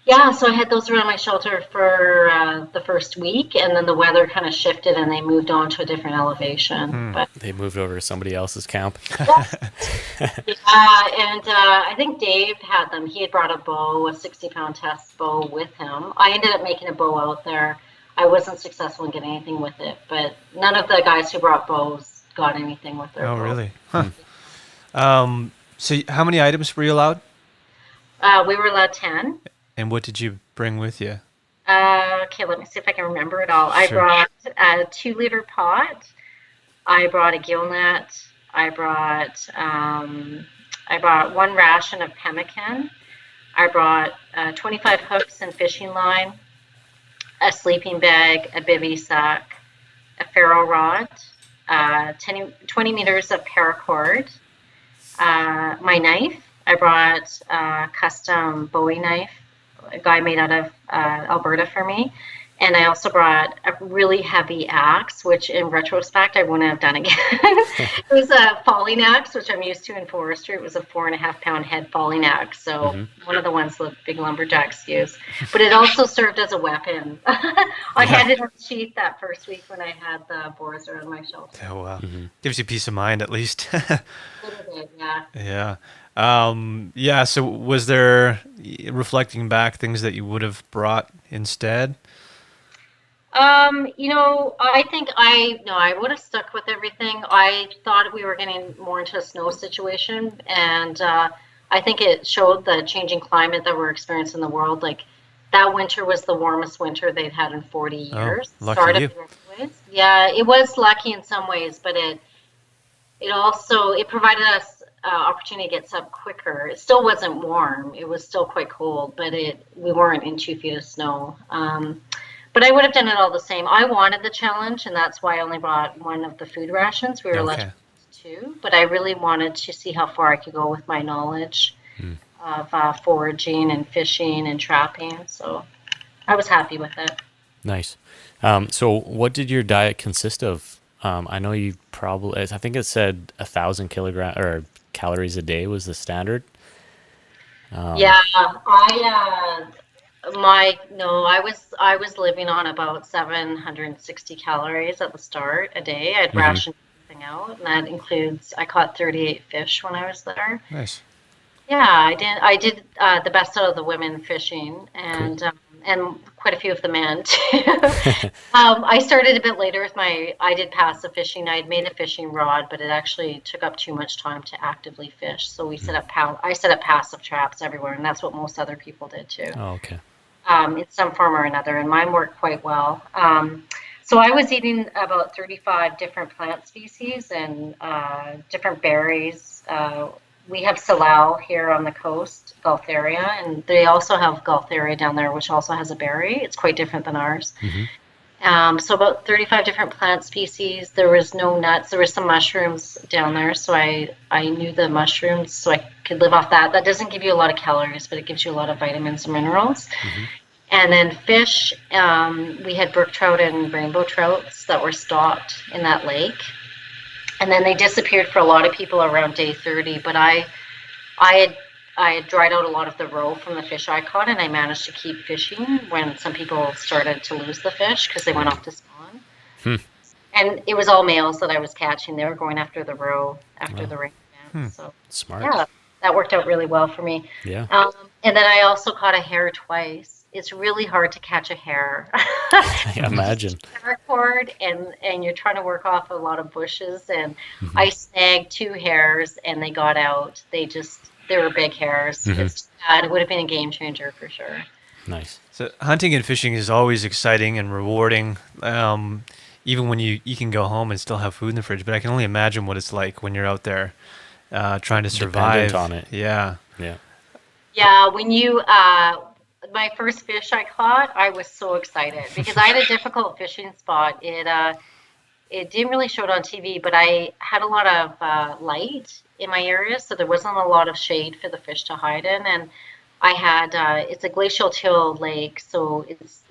Yeah, so I had those around my shelter for the first week, and then the weather kind of shifted and they moved on to a different elevation. But They moved over to somebody else's camp. yeah, and I think Dave had them. He had brought a bow, a 60-pound test bow with him. I ended up making a bow out there. I wasn't successful in getting anything with it, but none of the guys who brought bows got anything with their Oh, bow. really? Huh. So how many items were you allowed? We were allowed 10. And what did you bring with you? Okay, let me see if I can remember it all. I Sure. brought a 2-liter pot. I brought a gill net. I brought 1 ration of pemmican. I brought 25 hooks and fishing line, a sleeping bag, a bivy sack, a ferro rod, 20 meters of paracord, my knife. I brought a custom Bowie knife, a guy made out of Alberta for me. And I also brought a really heavy axe, which in retrospect, I wouldn't have done again. It was a falling axe, which I'm used to in forestry. It was a 4.5-pound head falling axe. So one of the ones the big lumberjacks use. But it also served as a weapon. I had it unsheathed that first week when I had the boars around my shelter. Oh, wow. Gives you peace of mind, at least. A little bit, yeah. Yeah. Yeah, so was there, reflecting back, things that you would have brought instead? I think I would have stuck with everything. I thought we were getting more into a snow situation, and I think it showed the changing climate that we're experiencing in the world. Like that winter was the warmest winter they'd had in 40 years. Lucky Started you. in ways. Yeah, it was lucky in some ways, but it also provided us opportunity to get up quicker. It still wasn't warm. It was still quite cold, but we weren't in 2 feet of snow. But I would have done it all the same. I wanted the challenge, and that's why I only brought 1 of the food rations. We were allowed to bring 2, but I really wanted to see how far I could go with my knowledge of foraging and fishing and trapping. So I was happy with it. Nice. So what did your diet consist of? I know you probably, I think it said 1,000 kilogram or calories a day was the standard. Yeah, I was living on about 760 calories at the start a day. I'd ration everything out, and that includes I caught 38 fish when I was there. Nice. Yeah, I did the best out of the women fishing, and and quite a few of the men too. I started a bit later with I did passive fishing. I'd made a fishing rod, but it actually took up too much time to actively fish. So I set up passive traps everywhere, and that's what most other people did too. Oh, okay. In some form or another, and mine worked quite well. So I was eating about 35 different plant species and different berries. We have salal here on the coast, Gaultheria, and they also have Gaultheria down there, which also has a berry. It's quite different than ours. So about 35 different plant species. There was no nuts. There was some mushrooms down there, so I knew the mushrooms, so I could live off that. That doesn't give you a lot of calories, but it gives you a lot of vitamins and minerals. And then fish, we had brook trout and rainbow trouts that were stocked in that lake. And then they disappeared for a lot of people around day 30, but I had dried out a lot of the roe from the fish I caught, and I managed to keep fishing when some people started to lose the fish because they went off to spawn. And it was all males that I was catching. They were going after the roe after the rain. So Smart. yeah, that worked out really well for me. Yeah. And then I also caught a hare twice. It's really hard to catch a hare. I imagine. Paracord, and you're trying to work off a lot of bushes, and Hmm. I snagged 2 hares and they got out. They were big hares. Hmm. It's sad. It would have been a game changer for sure. Nice. So hunting and fishing is always exciting and rewarding. Even when you can go home and still have food in the fridge, but I can only imagine what it's like when you're out there trying to survive. Dependent on it. Yeah. Yeah. Yeah, when you my first fish I caught, I was so excited because I had a difficult fishing spot. It didn't really show it on TV, but I had a lot of light in my area, so there wasn't a lot of shade for the fish to hide in. And I had it's a glacial till lake, so it's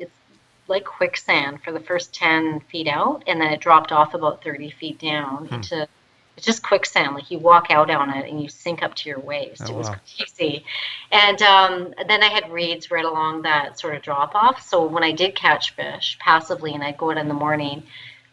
like quicksand for the first 10 feet out, and then it dropped off about 30 feet down into it's just quicksand. Like you walk out on it and you sink up to your waist. Oh, It was wow. crazy. And then I had reeds right along that sort of drop off. So when I did catch fish passively and I'd go out in the morning,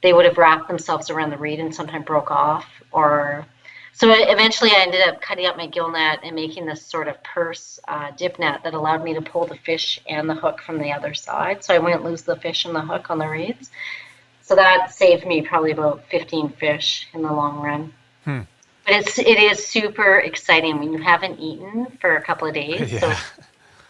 they would have wrapped themselves around the reed and sometimes broke off. Or so eventually I ended up cutting up my gill net and making this sort of purse dip net that allowed me to pull the fish and the hook from the other side. So I wouldn't lose the fish and the hook on the reeds. So that saved me probably about 15 fish in the long run. Hmm. But it is super exciting when you haven't eaten for a couple of days. So Yeah.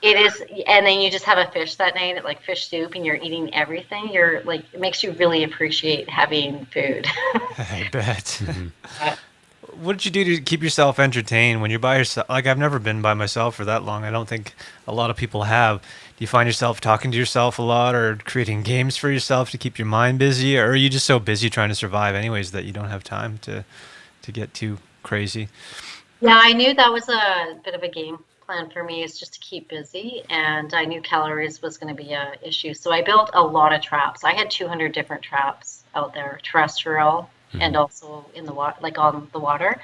it is, and then you just have a fish that night, like fish soup, and you're eating everything. You're like, it makes you really appreciate having food. I bet. Uh, What did you do to keep yourself entertained when you're by yourself? Like, I've never been by myself for that long. I don't think a lot of people have. Do you find yourself talking to yourself a lot or creating games for yourself to keep your mind busy? Or are you just so busy trying to survive anyways that you don't have time to get too crazy? Yeah, I knew that was a bit of a game plan for me, is just to keep busy, and I knew calories was going to be a issue. So I built a lot of traps. I had 200 different traps out there, terrestrial and also in the water, like on the water.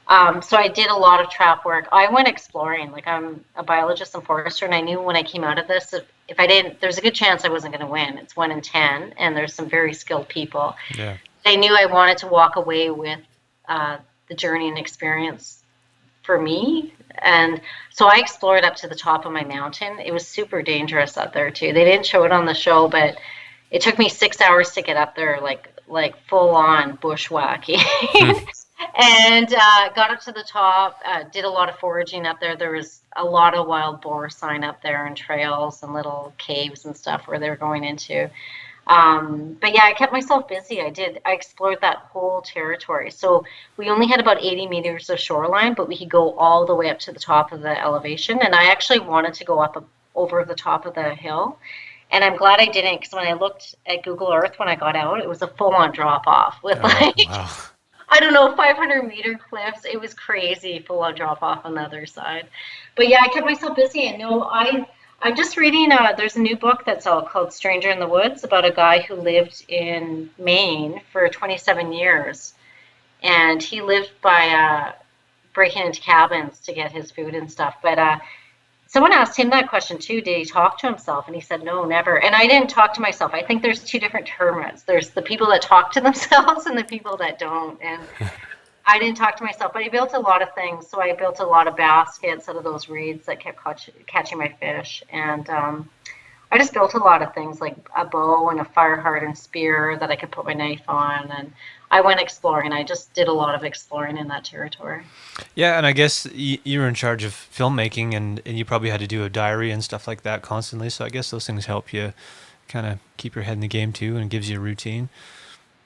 So I did a lot of trap work. I went exploring. Like I'm a biologist and forester, and I knew when I came out of this, if I didn't, there's a good chance I wasn't going to win. It's 1 in 10, and there's some very skilled people. Yeah. I knew I wanted to walk away with the journey and experience for me. And so I explored up to the top of my mountain. It was super dangerous up there too. They didn't show it on the show, but it took me 6 hours to get up there, like full on bushwhacking. And got up to the top, did a lot of foraging up there. There was a lot of wild boar sign up there and trails and little caves and stuff where they were going into. But yeah, I kept myself busy. I explored that whole territory. So we only had about 80 meters of shoreline, but we could go all the way up to the top of the elevation. And I actually wanted to go up over the top of the hill. And I'm glad I didn't, because when I looked at Google Earth when I got out, it was a full-on drop-off with Oh, wow. I don't know, 500-meter cliffs. It was crazy, full-on drop-off on the other side. But yeah, I kept myself busy. And no, I'm just reading, there's a new book that's out called Stranger in the Woods about a guy who lived in Maine for 27 years. And he lived by breaking into cabins to get his food and stuff. But someone asked him that question too. Did he talk to himself? And he said, no, never. And I didn't talk to myself. I think there's two different terms. There's the people that talk to themselves and the people that don't. And I didn't talk to myself, but I built a lot of things. So I built a lot of baskets out of those reeds that kept catching my fish. And I just built a lot of things like a bow and a fire-hardened spear that I could put my knife on. And I went exploring. I just did a lot of exploring in that territory. Yeah, and I guess you were in charge of filmmaking, and you probably had to do a diary and stuff like that constantly. So I guess those things help you kind of keep your head in the game too, and gives you a routine.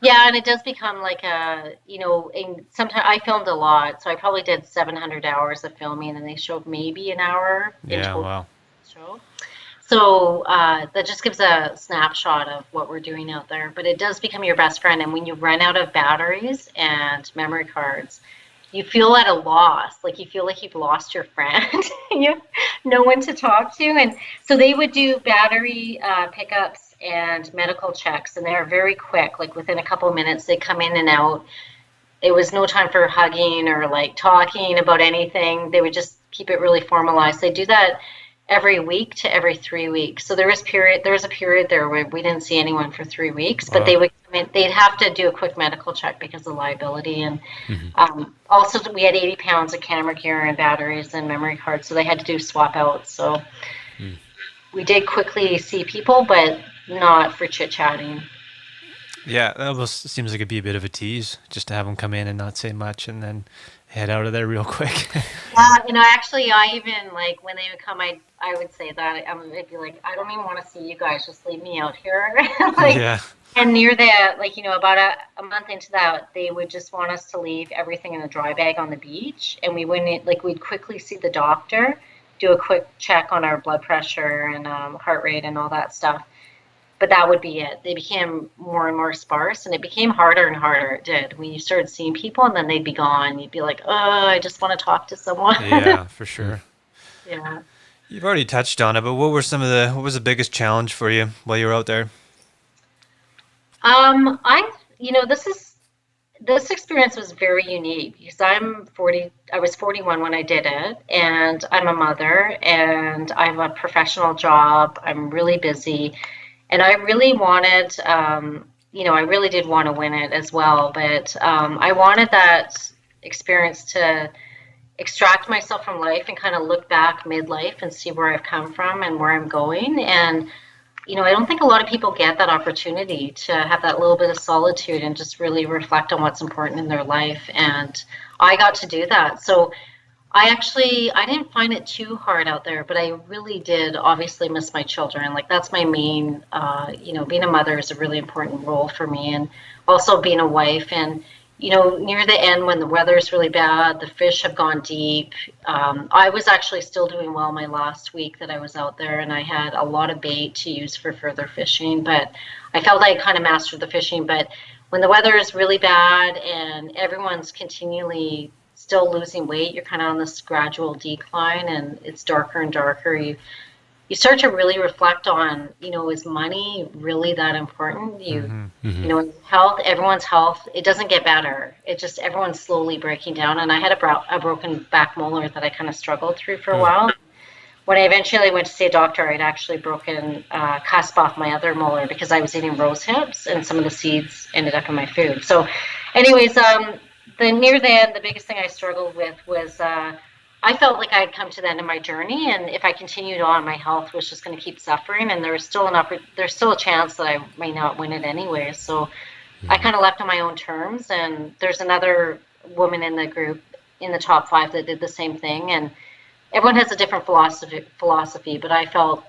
Yeah, and it does become like sometimes I filmed a lot, so I probably did 700 hours of filming, and they showed maybe an hour in Yeah, total wow. show. So that just gives a snapshot of what we're doing out there. But it does become your best friend, and when you run out of batteries and memory cards, you feel at a loss. Like you feel like you've lost your friend. You have no one to talk to. And so they would do battery pickups and medical checks, and they're very quick. Like within a couple of minutes, they come in and out. It was no time for hugging or like talking about anything. They would just keep it really formalized. They do that every week to every 3 weeks. So there was a period there where we didn't see anyone for 3 weeks, but Wow. they would come mean, they'd have to do a quick medical check because of liability. And Mm-hmm. also, we had 80 pounds of camera gear and batteries and memory cards, so they had to do swap outs. So Mm. we did quickly see people, but not for chit-chatting. Yeah, that almost seems like it'd be a bit of a tease just to have them come in and not say much and then head out of there real quick. Actually, I even, like, when they would come, I would say that. I'd be like, I don't even want to see you guys, just leave me out here. Like, Yeah. and near the, like, about a month into that, they would just want us to leave everything in a dry bag on the beach. And we wouldn't, like, we'd quickly see the doctor, do a quick check on our blood pressure and heart rate and all that stuff. But that would be it. They became more and more sparse, and it became harder and harder. It did. When you started seeing people, and then they'd be gone. You'd be like, oh, I just want to talk to someone. Yeah, for sure. Yeah. You've already touched on it, but what was the biggest challenge for you while you were out there? I, this experience was very unique because I'm 40, I was 41 when I did it, and I'm a mother, and I have a professional job. I'm really busy, and I really wanted, I really did want to win it as well, but I wanted that experience to extract myself from life and kind of look back midlife and see where I've come from and where I'm going. And I don't think a lot of people get that opportunity to have that little bit of solitude and just really reflect on what's important in their life. And I got to do that. So I didn't find it too hard out there, but I really did obviously miss my children. Like, that's my main, being a mother is a really important role for me, and also being a wife. And near the end, when the weather is really bad, the fish have gone deep. I was actually still doing well my last week that I was out there, and I had a lot of bait to use for further fishing, but I felt I kind of mastered the fishing. But when the weather is really bad and everyone's continually still losing weight, you're kind of on this gradual decline, and it's darker and darker. You start to really reflect on, is money really that important? Health, everyone's health, it doesn't get better. It just, everyone's slowly breaking down. And I had a broken back molar that I kind of struggled through for a while. When I eventually went to see a doctor, I'd actually broken cusp off my other molar because I was eating rose hips, and some of the seeds ended up in my food. So anyways, near the end, the biggest thing I struggled with was I felt like I had come to the end of my journey, and if I continued on, my health was just going to keep suffering, and there's still a chance that I may not win it anyway. So I kind of left on my own terms, and there's another woman in the group in the top 5 that did the same thing, and everyone has a different philosophy, but I felt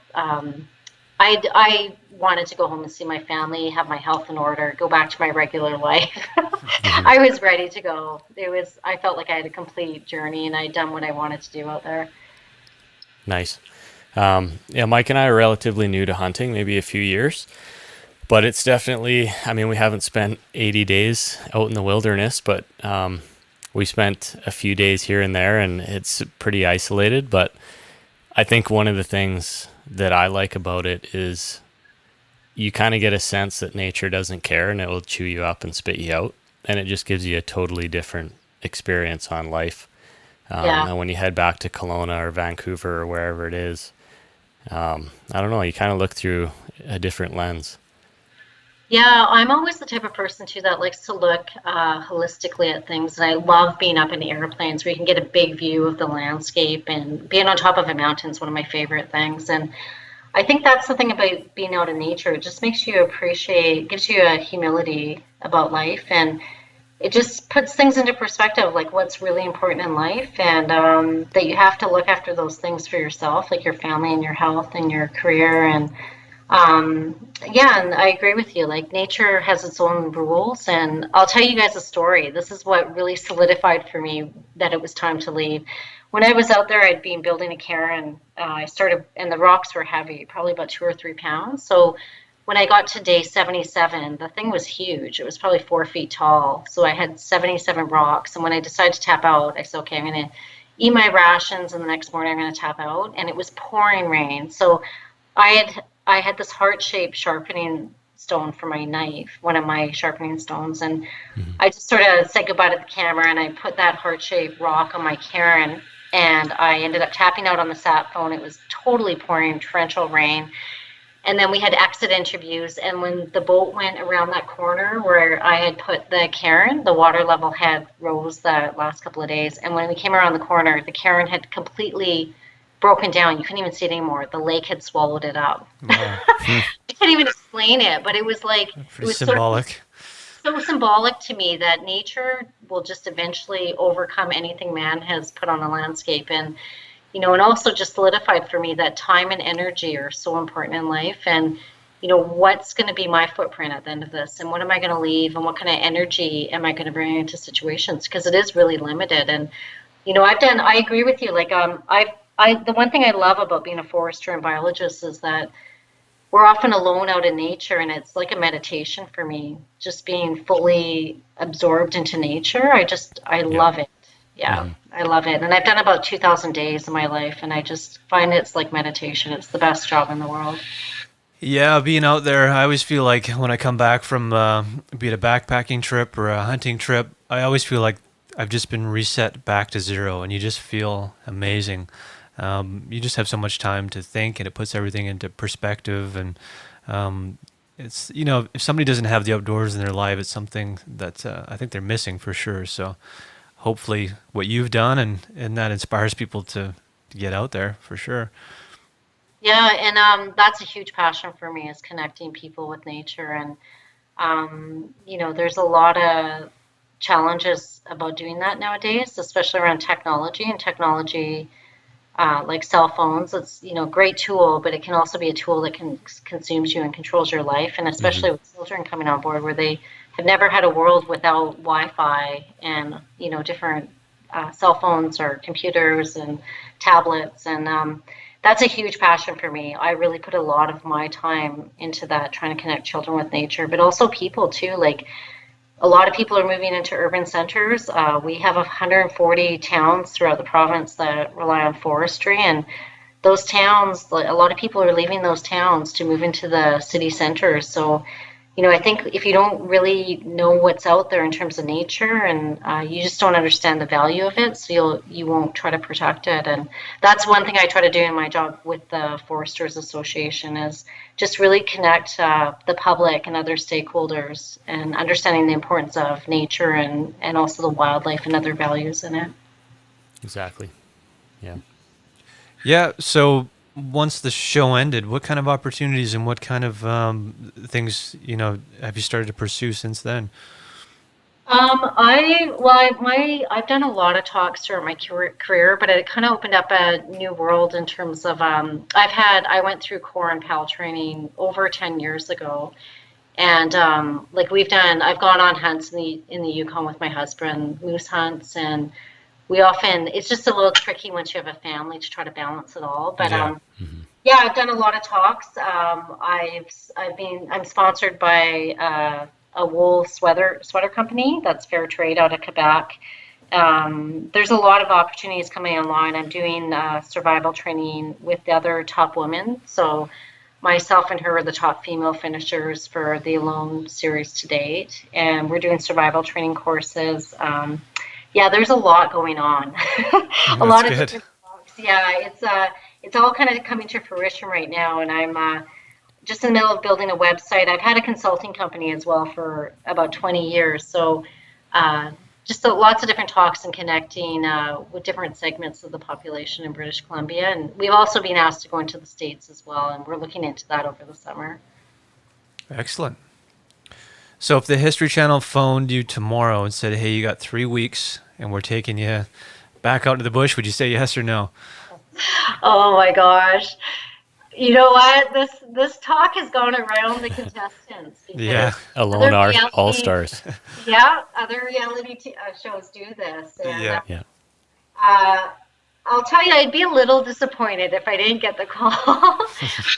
I wanted to go home and see my family, have my health in order, go back to my regular life. I was ready to go. I felt like I had a complete journey, and I'd done what I wanted to do out there. Nice. Mike and I are relatively new to hunting, maybe a few years, but it's definitely, we haven't spent 80 days out in the wilderness, but we spent a few days here and there, and it's pretty isolated. But I think one of the things that I like about it is you kind of get a sense that nature doesn't care, and it will chew you up and spit you out. And it just gives you a totally different experience on life. And when you head back to Kelowna or Vancouver or wherever it is, I don't know, you kind of look through a different lens. Yeah, I'm always the type of person too that likes to look holistically at things. And I love being up in airplanes where you can get a big view of the landscape, and being on top of a mountain is one of my favorite things. And I think that's the thing about being out in nature. It just makes you gives you a humility about life, and it just puts things into perspective, like what's really important in life, and that you have to look after those things for yourself, like your family and your health and your career. And and I agree with you. Like, nature has its own rules, and I'll tell you guys a story. This is what really solidified for me that it was time to leave. When I was out there, I'd been building a cairn. I started, and the rocks were heavy, probably about 2 or 3 pounds. So when I got to day 77, the thing was huge. It was probably 4 feet tall. So I had 77 rocks. And when I decided to tap out, I said, okay, I'm going to eat my rations, and the next morning I'm going to tap out. And it was pouring rain. So I had this heart-shaped sharpening stone for my knife, one of my sharpening stones. And I just sort of said goodbye to the camera, and I put that heart-shaped rock on my cairn, and I ended up tapping out on the sat phone. It was totally pouring torrential rain. And then we had exit interviews. And when the boat went around that corner where I had put the cairn, the water level had rose the last couple of days. And when we came around the corner, the cairn had completely broken down. You couldn't even see it anymore. The lake had swallowed it up. Wow. I can't even explain it, but it was like, Pretty symbolic. So symbolic to me that nature will just eventually overcome anything man has put on the landscape. And and also just solidified for me that time and energy are so important in life. And, what's going to be my footprint at the end of this? And what am I going to leave? And what kind of energy am I going to bring into situations? Because it is really limited. And, I agree with you. Like, the one thing I love about being a forester and biologist is that we're often alone out in nature, and it's like a meditation for me, just being fully absorbed into nature. I love it. Yeah, I love it. And I've done about 2,000 days in my life, and I just find it's like meditation. It's the best job in the world. Yeah, being out there, I always feel like when I come back from be it a backpacking trip or a hunting trip, I always feel like I've just been reset back to zero, and you just feel amazing. You just have so much time to think, and it puts everything into perspective. And it's, if somebody doesn't have the outdoors in their life, it's something that I think they're missing for sure. So hopefully what you've done and that inspires people to get out there for sure. Yeah, and that's a huge passion for me, is connecting people with nature. And there's a lot of challenges about doing that nowadays, especially around technology. And technology, like cell phones, it's great tool, but it can also be a tool that consumes you and controls your life. And especially with children coming on board, where they have never had a world without Wi-Fi and different cell phones or computers and tablets. And that's a huge passion for me. I really put a lot of my time into that, trying to connect children with nature, but also people too. Like, a lot of people are moving into urban centers. We have 140 towns throughout the province that rely on forestry, and those towns, a lot of people are leaving those towns to move into the city centers. So, I think if you don't really know what's out there in terms of nature, and you just don't understand the value of it, so you won't try to protect it. And that's one thing I try to do in my job with the Foresters Association, is just really connect the public and other stakeholders, and understanding the importance of nature and also the wildlife and other values in it. Exactly. Yeah. Yeah. So once the show ended, what kind of opportunities and what kind of things, have you started to pursue since then? I've done a lot of talks throughout my career, but it kind of opened up a new world in terms of, I went through Core and PAL training over 10 years ago. And I've gone on hunts in the Yukon with my husband, moose hunts, and it's just a little tricky once you have a family to try to balance it all. But I've done a lot of talks. I'm sponsored by a wool sweater company that's fair trade out of Quebec. There's a lot of opportunities coming online. I'm doing survival training with the other top women. So myself and her are the top female finishers for the Alone series to date, and we're doing survival training courses. There's a lot going on. A lot of different talks. Yeah, it's all kind of coming to fruition right now, and I'm just in the middle of building a website. I've had a consulting company as well for about 20 years, so lots of different talks and connecting with different segments of the population in British Columbia. And we've also been asked to go into the States as well, and we're looking into that over the summer. Excellent. So if the History Channel phoned you tomorrow and said, hey, you got 3 weeks and we're taking you back out to the bush, would you say yes or no? Oh my gosh. You know what? This talk has gone around the contestants. Yeah. Alone all-stars. Yeah, other reality shows do this. And, I'll tell you, I'd be a little disappointed if I didn't get the call.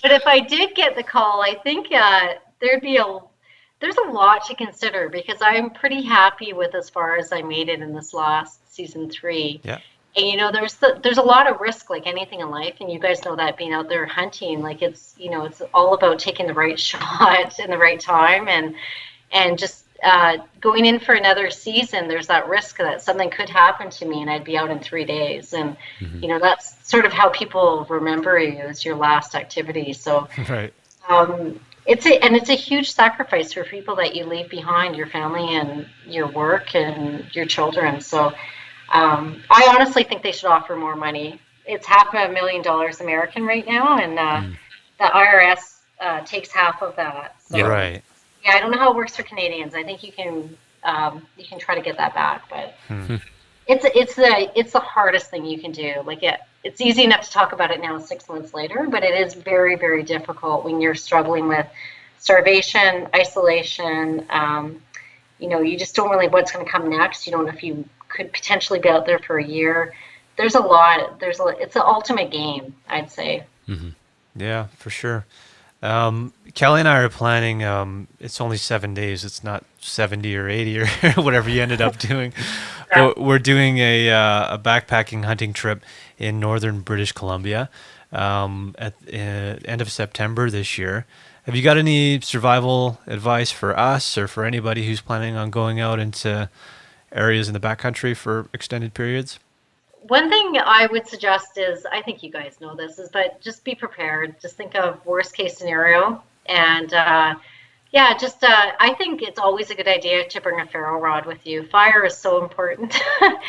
But if I did get the call, I think there's a lot to consider, because I'm pretty happy with as far as I made it in this last season 3. Yeah. And there's a lot of risk, like anything in life, and you guys know that, being out there hunting, like it's all about taking the right shot in the right time, and just going in for another season. There's that risk that something could happen to me and I'd be out in 3 days, and that's sort of how people remember you, as your last activity. So right. It's a huge sacrifice for people that you leave behind, your family and your work and your children. So I honestly think they should offer more money. It's $500,000 American right now, and the IRS takes half of that. So Yeah. Right. yeah, I don't know how it works for Canadians. I think you can try to get that back, but it's the hardest thing you can do. Like it's easy enough to talk about it now 6 months later, but it is very, very difficult when you're struggling with starvation, isolation. You just don't really know what's going to come next. You don't know if you could potentially be out there for a year. There's a lot. It's the ultimate game, I'd say. Yeah, for sure. Kelly and I are planning, it's only 7 days. It's not 70 or 80 or whatever you ended up doing. Yeah. We're doing a backpacking hunting trip in northern British Columbia at end of September this year. Have you got any survival advice for us or for anybody who's planning on going out into areas in the backcountry for extended periods? One thing I would suggest is, I think you guys know this, but just be prepared. Just think of worst case scenario. And I think it's always a good idea to bring a ferro rod with you. Fire is so important.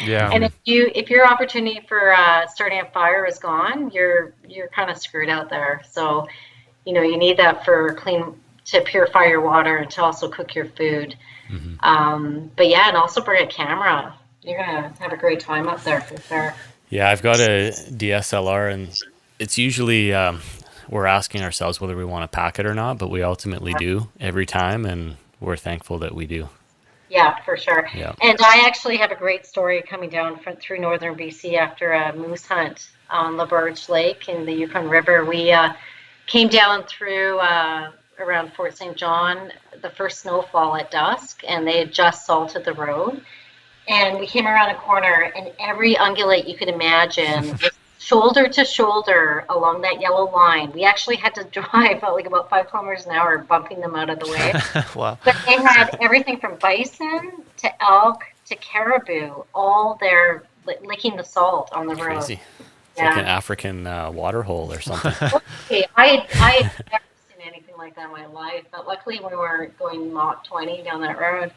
Yeah. And if your opportunity for starting a fire is gone, you're kind of screwed out there. So, you need that to purify your water and to also cook your food. But yeah, and also bring a camera. You're gonna have a great time up there for sure. Yeah, I've got a DSLR, and it's usually we're asking ourselves whether we want to pack it or not, but we ultimately do every time, and we're thankful that we do. Yeah, for sure. Yeah. And I actually have a great story coming down through northern BC after a moose hunt on LaBerge Lake in the Yukon River. We came down through around Fort St. John, the first snowfall at dusk, and they had just salted the road. And we came around a corner, and every ungulate you could imagine was shoulder to shoulder along that yellow line. We actually had to drive about 5 kilometers an hour, bumping them out of the way. Wow. But they had everything from bison to elk to caribou, all there licking the salt on the road. Crazy. It's like an African water hole or something. Okay, I had never seen anything like that in my life, but luckily we weren't going Mach 20 down that road.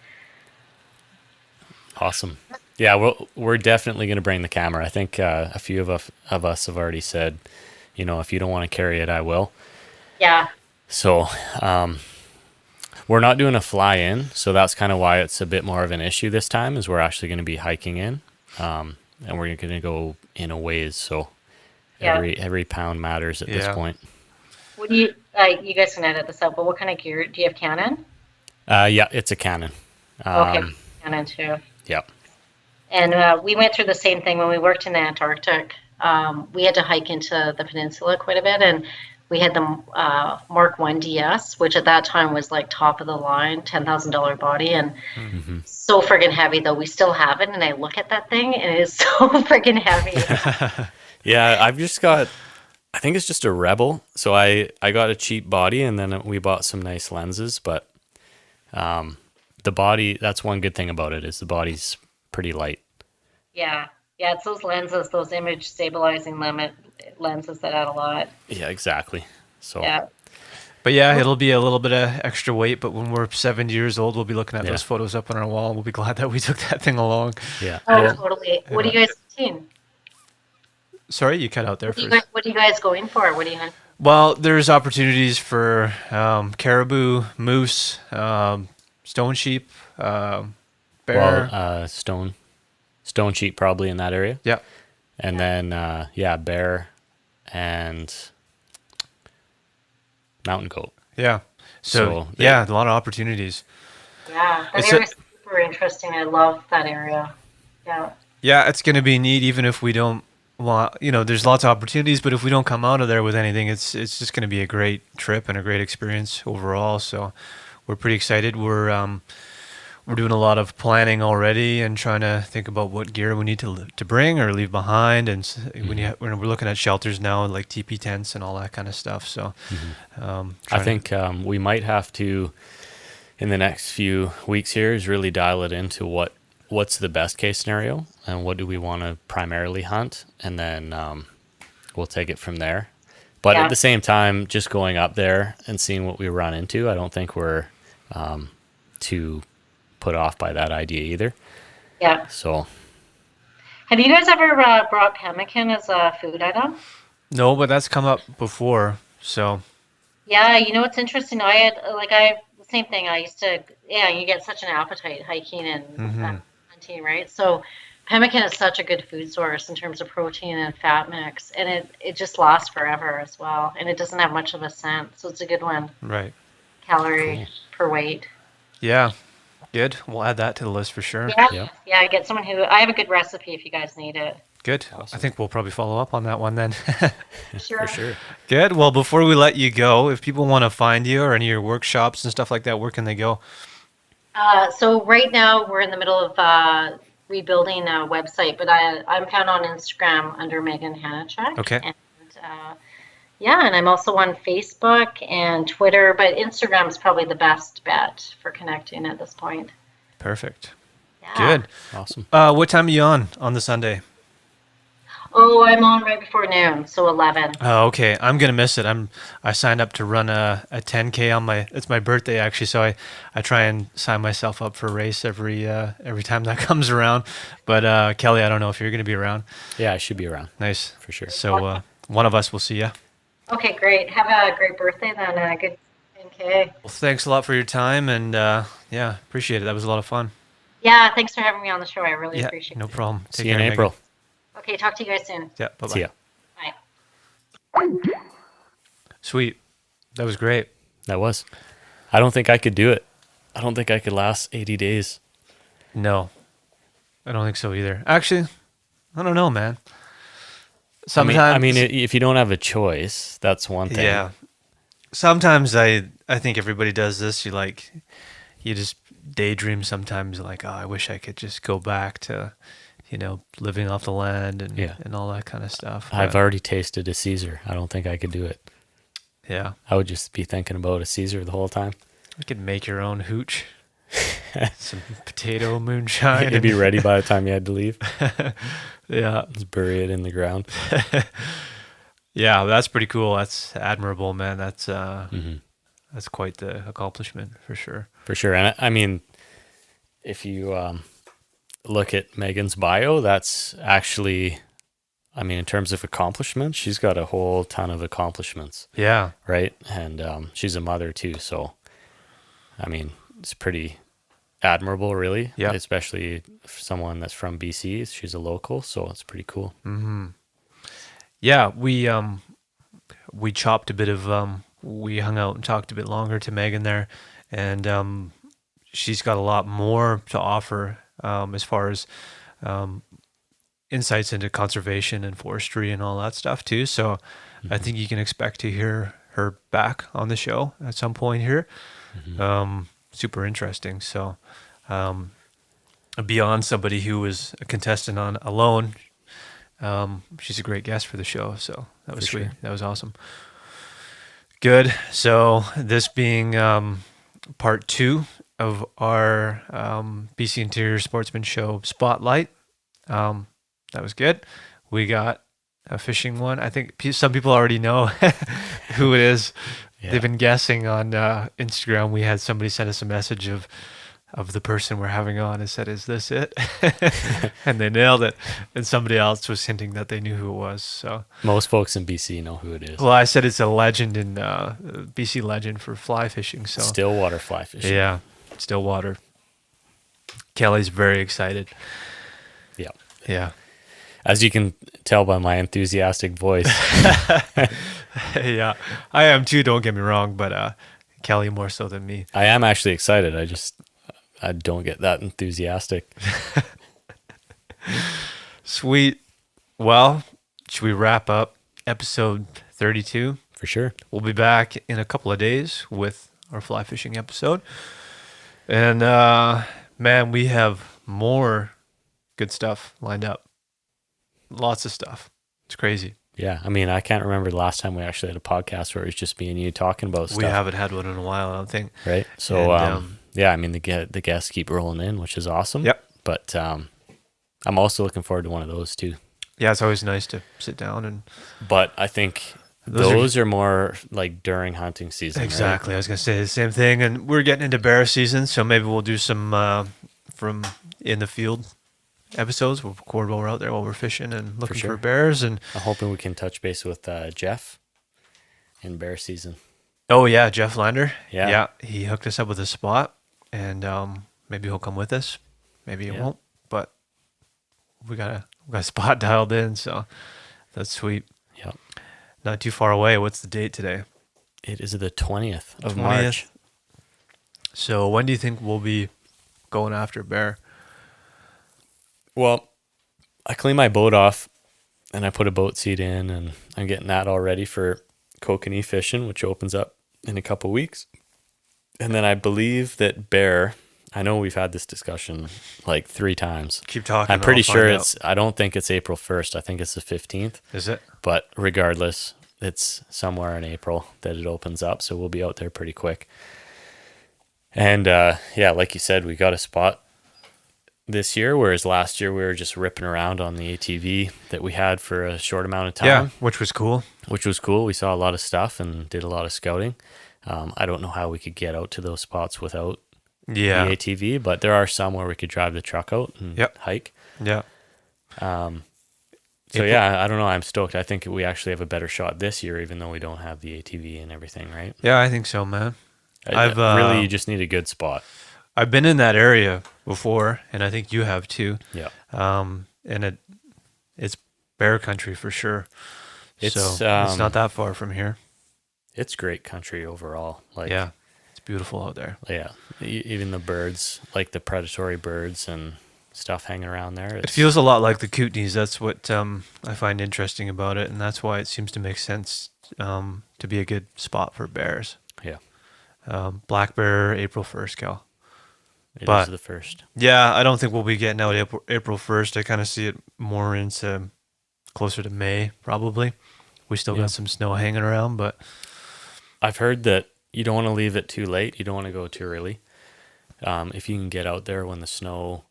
Awesome. Yeah, we're definitely going to bring the camera. I think a few of us have already said, if you don't want to carry it, I will. Yeah. So we're not doing a fly-in, so that's kind of why it's a bit more of an issue this time, is we're actually going to be hiking in, and we're going to go in a ways. So every pound matters at this point. What do you guys can edit this out, but what kind of gear? Do you have Canon? Yeah, it's a Canon. Okay, Canon too. Yep. And we went through the same thing when we worked in the Antarctic. We had to hike into the peninsula quite a bit, and we had the Mark 1 DS, which at that time was like top of the line, $10,000 body, and so friggin' heavy. Though we still have it, and I look at that thing, and it is so friggin' heavy. Yeah, I've just got. I think it's just a Rebel. So I got a cheap body, and then we bought some nice lenses, but the body, that's one good thing about it, is the body's pretty light. Yeah, it's those lenses, those image stabilizing lenses that add a lot. Yeah, exactly. So yeah. But yeah, it'll be a little bit of extra weight, but when we're 70 years old, we'll be looking at those photos up on our wall. We'll be glad that we took that thing along. Yeah. Oh, totally. What do you guys seen? Sorry, you cut out there first. What are you guys going for? What do you hunt? Well, there's opportunities for caribou, moose, stone sheep, bear. Well, stone sheep probably in that area. Yeah. And then, bear and mountain goat. Yeah. So a lot of opportunities. Yeah, that area is super interesting. I love that area. Yeah. Yeah, it's going to be neat even if we don't want, there's lots of opportunities, but if we don't come out of there with anything, it's just going to be a great trip and a great experience overall. So we're pretty excited. We're doing a lot of planning already and trying to think about what gear we need to bring or leave behind. And when we're looking at shelters now, like teepee tents and all that kind of stuff. So I think we might have to, in the next few weeks here, is really dial it into what's the best case scenario and what do we want to primarily hunt. And then we'll take it from there. But Yeah. at the same time, just going up there and seeing what we run into, I don't think we're too put off by that idea either. Yeah. So Have you guys ever brought pemmican as a food item? No, but that's come up before. So Yeah, you know what's interesting? The same thing. I used to, yeah, you get such an appetite hiking and hunting, right? So pemmican is such a good food source in terms of protein and fat mix, and it just lasts forever as well, and it doesn't have much of a scent, so it's a good one, right. calorie per weight. Yeah. Good. We'll add that to the list for sure. Yeah, Yep. yeah. Get someone who I have a good recipe if you guys need it. Good. Awesome. I think we'll probably follow up on that one then. Sure. for sure. Good. Well, before we let you go, if people want to find you or any of your workshops and stuff like that, where can they go? So right now we're in the middle of rebuilding a website, but I'm found on Instagram under Megan Hanacek. Okay. And yeah, and I'm also on Facebook and Twitter, but Instagram is probably the best bet for connecting at this point. Perfect. Yeah. Good. Awesome. What time are you on the Sunday? Oh, I'm on right before noon, so 11. Oh, okay. I'm gonna miss it. I signed up to run a 10K on it's my birthday actually, so I try and sign myself up for a race every time that comes around. But Kelly, I don't know if you're gonna be around. Yeah, I should be around Nice. for sure. So one of us will see you. Okay, great. Have a great birthday then. Good 10K. Well, thanks a lot for your time, and yeah, appreciate it. That was a lot of fun. Yeah, thanks for having me on the show. I really Yeah, appreciate no it. problem. See you in April. Megan. Okay, talk to you guys soon. Yeah, bye bye. See ya. Bye. Sweet. That was great. That was. I don't think I could do it. I don't think I could last 80 days. No, I don't think so either. Actually, I don't know, man. Sometimes, I mean, if you don't have a choice, that's one thing. yeah. Sometimes I think everybody does this. You just daydream sometimes, like, oh, I wish I could just go back to, living off the land and Yeah. and all that kind of stuff. I've But, already tasted a Caesar. I don't think I could do it. yeah, I would just be thinking about a Caesar the whole time. you could make your own hooch, some potato moonshine. It'd be ready by the time you had to leave. Yeah, Just bury it in the ground. yeah, that's pretty cool. That's admirable, man. That's Mm-hmm. that's quite the accomplishment for sure. For sure. And I mean, if you look at Megan's bio, that's actually, I mean, in terms of accomplishments, she's got a whole ton of accomplishments, Yeah, right? And she's a mother too. So, I mean, it's pretty admirable, really. Yeah. Especially for someone that's from BC. She's a local. So it's pretty cool. yeah. We chopped a bit of we hung out and talked a bit longer to Megan there, and she's got a lot more to offer as far as insights into conservation and forestry and all that stuff too. So I think you can expect to hear her back on the show at some point here. Super interesting. So beyond somebody who was a contestant on Alone, she's a great guest for the show. So that was For sweet. sure. That was awesome. Good. So this being part 2 of our BC Interior Sportsman Show Spotlight. That was good. We got a fishing one. I think some people already know who it is. Yeah. They've been guessing on Instagram. We had somebody send us a message of the person we're having on and said, "Is this it?" And they nailed it. And somebody else was hinting that they knew who it was. So, Most folks in BC know who it is. well, I said it's a legend in BC legend for fly fishing. So Stillwater fly fishing. yeah, Stillwater. Kelly's very excited. Yeah. Yeah. As you can tell by my enthusiastic voice. Yeah, I am too. Don't get me wrong, but Kelly more so than me. I am actually excited. I don't get that enthusiastic. Sweet. Well, should we wrap up episode 32? For sure. We'll be back in a couple of days with our fly fishing episode. And man, we have more good stuff lined up. Lots of stuff. It's crazy. Yeah. I mean, I can't remember the last time we actually had a podcast where it was just me and you talking about stuff. We haven't had one in a while, I don't think. Right. So, And, yeah, I mean, the guests keep rolling in, which is awesome. Yep. But I'm also looking forward to one of those too. Yeah, it's always nice to sit down and But I think Those are more like during hunting season. Exactly. Right? I was going to say the same thing. And we're getting into bear season, so maybe we'll do some from in the field episodes. We'll record while we're out there, while we're fishing and looking for bears. And I'm hoping we can touch base with Jeff in bear season. oh yeah, Jeff Lander. Yeah. He hooked us up with a spot, and maybe he'll come with us. Maybe he won't, but we got a spot dialed in, so that's sweet. Yep. Not too far away. What's the date today? It is the 20th of March. So when do you think we'll be going after a bear? Well, I cleaned my boat off and I put a boat seat in, and I'm getting that all ready for kokanee fishing, which opens up in a couple weeks. And then I believe that bear, I know we've had this discussion like 3 times. Keep talking. I'm pretty sure I don't think it's April 1st. I think it's the 15th. Is it? But regardless, it's somewhere in April that it opens up. So we'll be out there pretty quick. And like you said, we got a spot this year, whereas last year we were just ripping around on the ATV that we had for a short amount of time. Yeah, which was cool. We saw a lot of stuff and did a lot of scouting. I don't know how we could get out to those spots without the ATV, but there are some where we could drive the truck out and hike. Yeah. I don't know. I'm stoked. I think we actually have a better shot this year, even though we don't have the ATV and everything, right? Yeah, I think so, man. You just need a good spot. I've been in that area before, and I think you have too. Yeah. And it's bear country for sure. It's not that far from here. It's great country overall. It's beautiful out there. Yeah, even the birds, like the predatory birds and stuff hanging around there. It feels a lot like the Kootenays. That's what I find interesting about it, and that's why it seems to make sense to be a good spot for bears. Yeah. Black bear, April 1st, Cal. It is the 1st. Yeah, I don't think we'll be getting out April 1st. I kind of see it more into closer to May, probably. We still got some snow hanging around, but I've heard that you don't want to leave it too late. You don't want to go too early. If you can get out there when the snow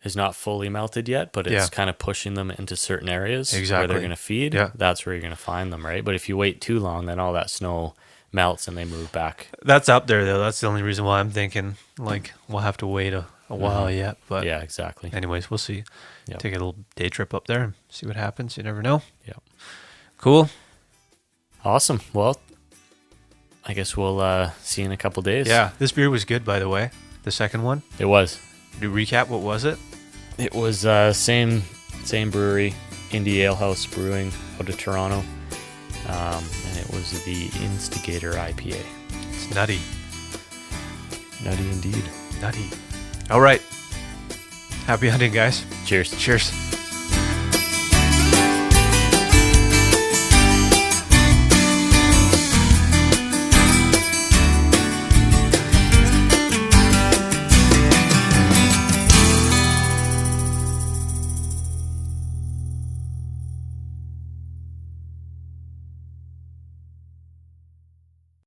is not fully melted yet, but it's kind of pushing them into certain areas where they're going to feed, that's where you're going to find them, right? But if you wait too long, then all that snow melts and they move back. That's up there, though. That's the only reason why I'm thinking, like, we'll have to wait a while yet. But yeah, exactly. Anyways, we'll see. Yep. Take a little day trip up there and see what happens. You never know. Yeah. Cool. Awesome. Well, I guess we'll see you in a couple days. Yeah, this beer was good, by the way. The second one. It was. To recap, what was it? It was same brewery, Indie Ale House Brewing out of Toronto, and it was the Instigator IPA. It's nutty. Nutty indeed. Nutty. All right. Happy hunting, guys. Cheers. Cheers.